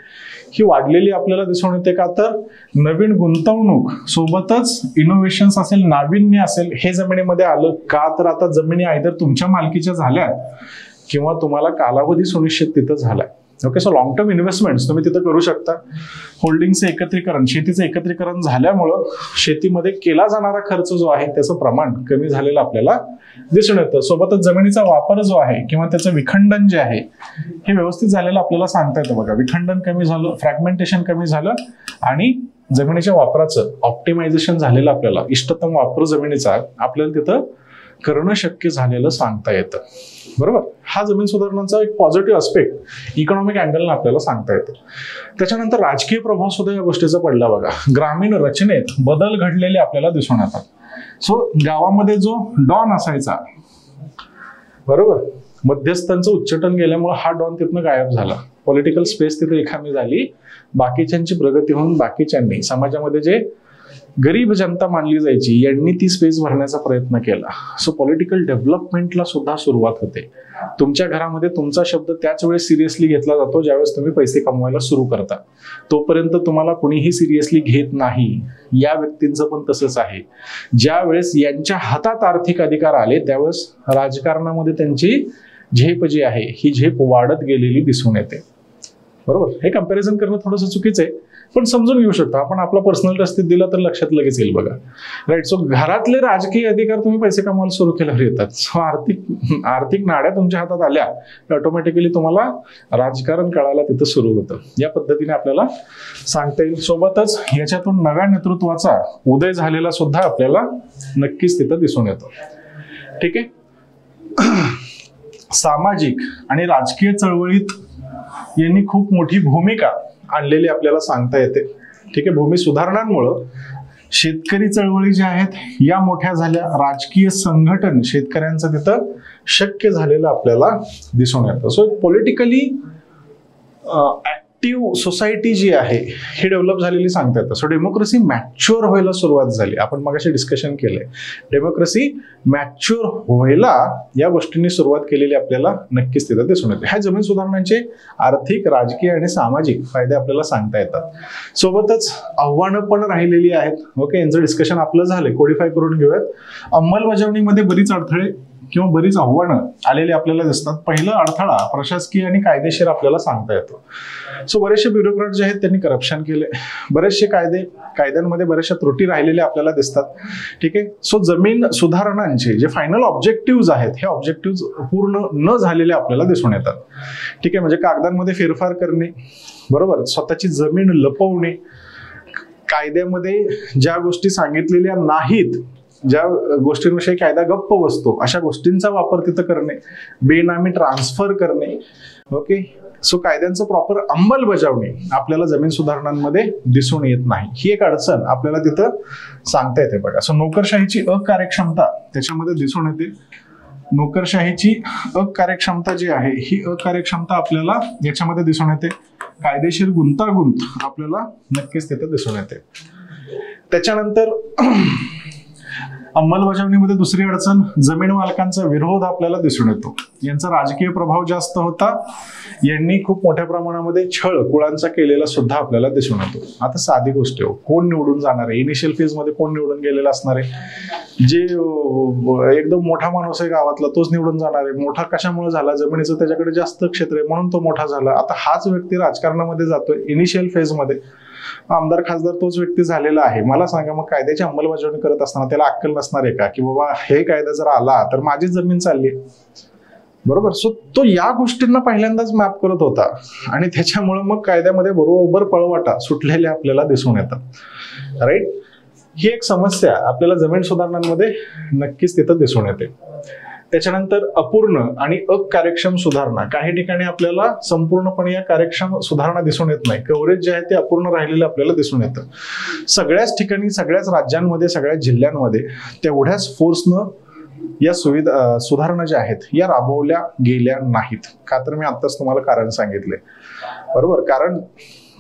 ही वाढलेली आपल्याला दिसून येते. का तर नवीन गुंतवणूक सोबतच इनोव्हेशन्स असेल, नाविन्य असेल, हे जमिनीमध्ये आलं. का तर आता जमिनी आयदर तुमच्या मालकीच्या झाल्या किंवा तुम्हाला कालावधी सुनिश्चित तिथं झालाय. Okay. So long term investments तुम्ही तिथं करू शकता. होल्डिंगचं एकत्रीकरण, शेतीचं एकत्रीकरण झाल्यामुळं शेतीमध्ये केला जाणारा खर्च जो आहे त्याचं प्रमाण कमी झालेलं आपल्याला दिसून येतं. सोबतच जमिनीचा वापर जो आहे किंवा त्याचं विखंडन जे आहे हे व्यवस्थित झालेलं आपल्याला सांगता येतं. बघा, विखंडन कमी झालं, फ्रॅगमेंटेशन कमी झालं, आणि जमिनीच्या वापराचं ऑप्टिमायझेशन झालेलं आपल्याला, इष्टतम वापर जमिनीचा आपल्याला तिथं करणं शक्य झालेलं सांगता येतं. बरोबर. हा जमीन सुधारणांचा एक पॉझिटिव्ह अस्पेक्ट इकॉनॉमिक अँगलनं आपल्याला सांगता येतो. त्याच्यानंतर राजकीय प्रभाव सुद्धा या गोष्टीचा पडला. बघा, ग्रामीण रचनेत बदल घडलेले आपल्याला दिसून येतात. सो गावामध्ये जो डॉन असायचा, बरोबर, मध्यस्थांचं उच्चाटन गेल्यामुळे हा डॉन तिथनं गायब झाला. पॉलिटिकल स्पेस तिथे रिकामी झाली. बाकीच्यांची प्रगती होऊन बाकीच्यांनी, समाजामध्ये जे गरीब जनता मानली जायची, यांनी ती स्पेस भरण्याचा प्रयत्न केला. सो पॉलिटिकल डेव्हलपमेंटला सुद्धा सुरुवात होते. तुमच्या घरामध्ये तुमचा शब्द त्याच वेळेस सिरियसली घेतला जातो ज्यावेळेस तुम्ही पैसे कमवायला सुरू करता. तोपर्यंत तुम्हाला कुणीही सिरियसली घेत नाही. या व्यक्तींचं पण तसंच आहे. ज्या वेळेस यांच्या हातात आर्थिक अधिकार आले त्यावेळेस राजकारणामध्ये त्यांची झेप जी आहे ही झेप वाढत गेलेली दिसून येते. बरोबर. हे कंपॅरिझन करणं थोडंसं चुकीचं आहे, पण समजून घेऊ शकता आपण. आपला पर्सनल रस्तीत दिला तर लक्षात लगेच येईल. बघा, राईट. सो घरातले राजकीय अधिकार तुम्ही पैसे कमवायला सुरू केल्यावर येतात. सो आर्थिक नाड्या तुमच्या हातात आल्या ऑटोमॅटिकली तुम्हाला राजकारण कळायला तिथं सुरू होतं. या पद्धतीने आपल्याला सांगता येईल. सोबतच याच्यातून नव्या नेतृत्वाचा उदय झालेला सुद्धा आपल्याला नक्कीच तिथं दिसून येतो. ठीक आहे. सामाजिक आणि राजकीय चळवळीत यांनी खूप मोठी भूमिका आणलेली आपल्याला सांगता येते. ठीक आहे. भूमी सुधारणांमुळं शेतकरी चळवळी ज्या आहेत या मोठ्या झाल्या. राजकीय संघटन शेतकऱ्यांचं तिथं शक्य झालेलं आपल्याला दिसून येतं. सो पॉलिटिकली ऍक्टिव्ह सोसायटी जी आहे ही डेव्हलप झालेली सांगता येतं. सो डेमोक्रेसी मॅच्युअर व्हायला सुरुवात झाली. आपण मगाशी डिस्कशन केलंय, डेमोक्रेसी मॅच्युअर व्हायला या गोष्टींनी सुरुवात केलेली आपल्याला नक्कीच तिथं दिसून येते. ह्या जमीन सुधारणांचे आर्थिक, राजकीय आणि सामाजिक फायदे आपल्याला सांगता येतात. सोबतच आव्हानं पण राहिलेली आहेत. ओके. यांचं डिस्कशन आपलं झालंय, कोडिफाय करून घेऊयात. अंमलबजावणीमध्ये बरीच अडथळे किंवा बरीच आव्हानं आलेली आपल्याला दिसतात. पहिलं अडथळा प्रशासकीय आणि कायदेशीर आपल्याला सांगता येतो. सो बरेचसे ब्युरोक्रॅट जे आहेत त्यांनी करप्शन केले. बरेचसे कायद्यांमध्ये बऱ्याचशा त्रुटी राहिलेल्या आपल्याला दिसतात. ठीक आहे. सो जमीन सुधारणांचे जे फायनल ऑब्जेक्टिव्ह आहेत हे ऑब्जेक्टिव्ह पूर्ण न झालेले आपल्याला दिसून येतात. ठीक आहे. म्हणजे कागदांमध्ये फेरफार करणे, बरोबर, स्वतःची जमीन लपवणे, कायद्यामध्ये ज्या गोष्टी सांगितलेल्या नाहीत, ज्या गोष्टींविषयी कायदा गप्प बसतो अशा गोष्टींचा वापर तिथं करणे, बेनामी ट्रान्सफर करणे. ओके. सो कायद्यांचं प्रॉपर अंमलबजावणी आपल्याला जमीन सुधारणांमध्ये दिसून येत नाही. ही एक अडचण आपल्याला तिथं सांगता येते. बघा, सो नोकरशाहीची अकार्यक्षमता त्याच्यामध्ये दिसून येते. नोकरशाहीची अकार्यक्षमता जी आहे ही अकार्यक्षमता आपल्याला याच्यामध्ये दिसून येते. कायदेशीर गुंतागुंत आपल्याला नक्कीच तिथं दिसून येते. त्याच्यानंतर अंमलबजावणीमध्ये दुसरी अडचण जमीन मालकांचा विरोध आपल्याला दिसून येतो. यांचा राजकीय प्रभाव जास्त होता. यांनी खूप मोठ्या प्रमाणामध्ये छळ कुळांचा केलेला सुद्धा आपल्याला दिसून येतो. आता साधी गोष्ट आहे, कोण निवडून जाणार आहे? इनिशियल फेज मध्ये कोण निवडून गेलेला असणार आहे? जे एकदम मोठा माणूस आहे गावातला तोच निवडून जाणार आहे. मोठा कशामुळे झाला? जमिनीचं त्याच्याकडे जास्त क्षेत्र आहे म्हणून तो मोठा झाला. आता हाच व्यक्ती राजकारणामध्ये जातोय इनिशियल फेज मध्ये, आमदार खासदार तोच व्यक्ती झालेला आहे. मला सांगा, मग कायद्याची अंमलबजावणी करत असताना त्याला अक्कल नसणार आहे का की बाबा हे कायदा जर आला तर माझीच जमीन चालली, बरोबर? सो तो या गोष्टींना पहिल्यांदाच मॅप करत होता आणि त्याच्यामुळे मग कायद्यामध्ये बरोबर पळवाटा सुटलेले आपल्याला दिसून येतात. राईट. ही एक समस्या आपल्याला जमीन सुधारणांमध्ये नक्कीच तिथं दिसून येते. त्याच्यानंतर अपूर्ण आणि अकार्यक्षम सुधारणा. काही ठिकाणी आपल्याला संपूर्णपणे या कार्यक्षम सुधारणा दिसून येत नाही. कव्हरेज जे आहे ते अपूर्ण राहिलेलं आपल्याला दिसून येतं. सगळ्याच ठिकाणी, सगळ्याच राज्यांमध्ये, सगळ्याच जिल्ह्यांमध्ये तेवढ्याच फोर्सनं या सुधारणा ज्या आहेत या राबवल्या गेल्या नाहीत. का तर मी आत्ताच तुम्हाला कारण सांगितले, बरोबर. कारण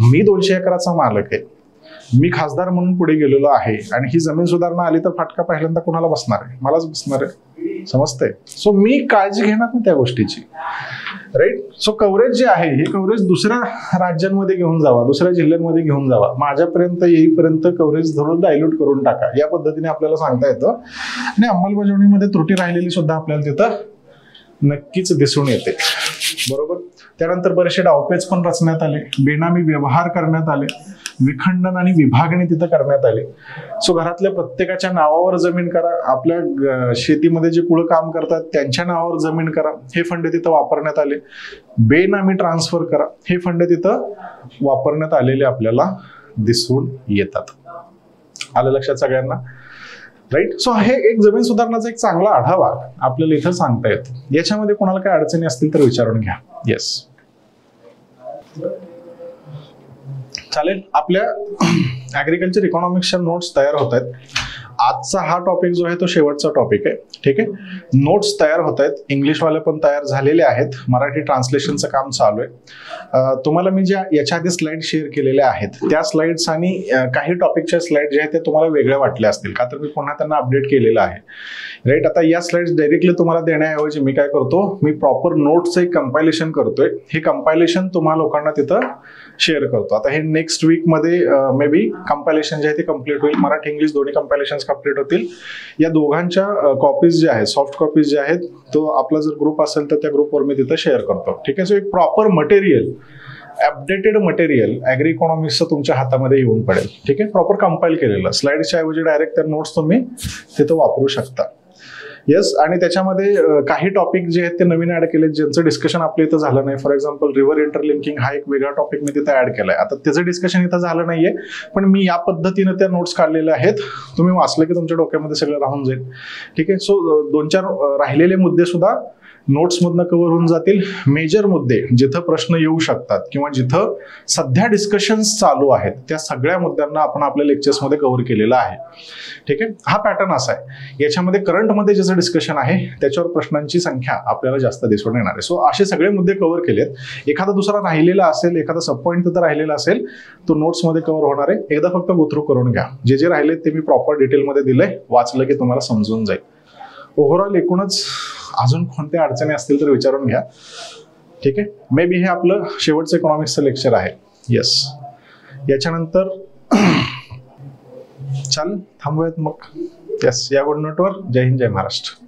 मी 200 एकराचा मालक आहे, मी खासदार म्हणून पुढे गेलेलो आहे आणि ही जमीन सुधारणा आली तर फाटका पहिल्यांदा कोणाला बसणार आहे? मलाच बसणार आहे, समजतंय. सो मी काळजी घेणार नाही त्या गोष्टीची, राईट. सो कव्हरेज जे आहे हे कव्हरेज दुसऱ्या राज्यांमध्ये घेऊन जावा, दुसऱ्या जिल्ह्यांमध्ये घेऊन जावा, माझ्यापर्यंत येईपर्यंत कव्हरेज धरून डायल्यूट करून टाका, या पद्धतीने आपल्याला सांगता येतं. आणि अंमलबजावणीमध्ये त्रुटी राहिलेली सुद्धा आपल्याला तिथं नक्कीच दिसून येते, बरोबर. त्यानंतर बरेचसे डावपेच पण रचण्यात आले, बेनामी व्यवहार करण्यात आले, विखंडन आणि विभागणी तिथं करण्यात आली. सो घरातल्या प्रत्येकाच्या नावावर जमीन करा, आपल्या शेतीमध्ये जे कुळ काम करतात त्यांच्या नावावर जमीन करा, हे फंड तिथं वापरण्यात आले. बेनामी ट्रान्सफर करा, हे फंड तिथं वापरण्यात आलेले आपल्याला दिसून येतात. आलं लक्षात सगळ्यांना, राईट. सो हे एक जमीन सुधारणाचा एक चांगला आढावा आपल्याला इथं सांगता येतो. याच्यामध्ये कोणाला काय अडचणी असतील तर विचारून घ्या. येस, चालेल. आपल्या ऍग्रिकल्चर इकॉनॉमिक्सच्या नोट्स तयार होत आहेत. आजचा हा टॉपिक जो आहे तो शेवटचा टॉपिक आहे, ठीक आहे. नोट्स तयार होत आहेत, इंग्लिशवाले पण तयार झालेले आहेत, मराठी ट्रान्सलेशनचं काम चालू आहे. तुम्हाला मी ज्या याच्या आधी स्लाइड शेअर केलेल्या आहेत त्या स्लाइड्स आणि काही टॉपिकच्या स्लाइड जे आहेत ते तुम्हाला वेगळ्या वाटल्या असतील, का तर मी पुन्हा त्यांना अपडेट केलेलं आहे, राईट. आता या स्लाइड्स डायरेक्टली तुम्हाला देण्याऐवजी मी काय करतो, मी प्रॉपर नोट्सचं एक कंपायलेशन करतोय. हे कंपायलेशन तुम्हा लोकांना तिथं शेअर करतो. आता हे नेक्स्ट वीक मध्ये मे बी कंपायलेशन जे आहे ते कम्प्लीट होईल. मराठी इंग्लिश दोन्ही कंपायलेशन कम्प्लीट होतील. या दोघांच्या कॉपीज ज्या आहेत, सॉफ्ट कॉपीज ज्या आहेत, तो आपला जर ग्रुप असेल तर त्या ग्रुपवर मी तिथं शेअर करतो, ठीक आहे. सो एक proper material, updated material agri इकॉनॉमिक्सचं तुमच्या हातामध्ये येऊन पडेल, ठीक आहे. प्रॉपर कंपाईल केलेलं, स्लाइडच्या ऐवजी डायरेक्ट त्या नोट्स तुम्ही तिथं वापरू शकता. येस. आणि त्याच्यामध्ये काही टॉपिक जे आहेत ते नवीन ऍड केले, ज्यांचं डिस्कशन आपल्या इथं झालं नाही. फॉर एक्झाम्पल रिव्हर इंटरलिंकिंग हा एक वेगळा टॉपिक मी तिथं ऍड केलाय. आता त्याचं डिस्कशन इथं झालं नाहीये, पण मी या पद्धतीने त्या नोट्स काढलेल्या आहेत. तुम्ही वाचलं की तुमच्या डोक्यामध्ये सगळं राहून जाईल, ठीक आहे. सो 2-4 राहिलेले मुद्दे सुद्धा नोट्समधनं कव्हर होऊन जातील. मेजर मुद्दे जिथं प्रश्न येऊ शकतात किंवा जिथं सध्या डिस्कशन्स चालू आहेत त्या सगळ्या मुद्द्यांना आपण आपल्या लेक्चर्समध्ये कव्हर केलेला आहे, ठीक आहे. हा पॅटर्न असा आहे. याच्यामध्ये करंटमध्ये ज्याचं डिस्कशन आहे त्याच्यावर प्रश्नांची संख्या आपल्याला जास्त दिसून येणार आहे. सो असे सगळे मुद्दे कव्हर केलेत. एखादा दुसरा राहिलेला असेल, एखादा सब पॉईंट तिथं राहिलेला असेल, तो नोट्समध्ये कव्हर होणार आहे. एकदा फक्त गो थ्रू करून घ्या. जे जे राहिले ते मी प्रॉपर डिटेलमध्ये दिलंय, वाचलं की तुम्हाला समजून जाईल. ओव्हरऑल एकूणच अजून कोणत्या अडचणी असतील तर विचारून घ्या, ठीक आहे. मे बी हे आपलं शेवटचं इकॉनॉमिक्सचं लेक्चर आहे. येस. याच्यानंतर चाल थांबूयात मग. येस, या गुड नोटवर जय हिंद, जय महाराष्ट्र.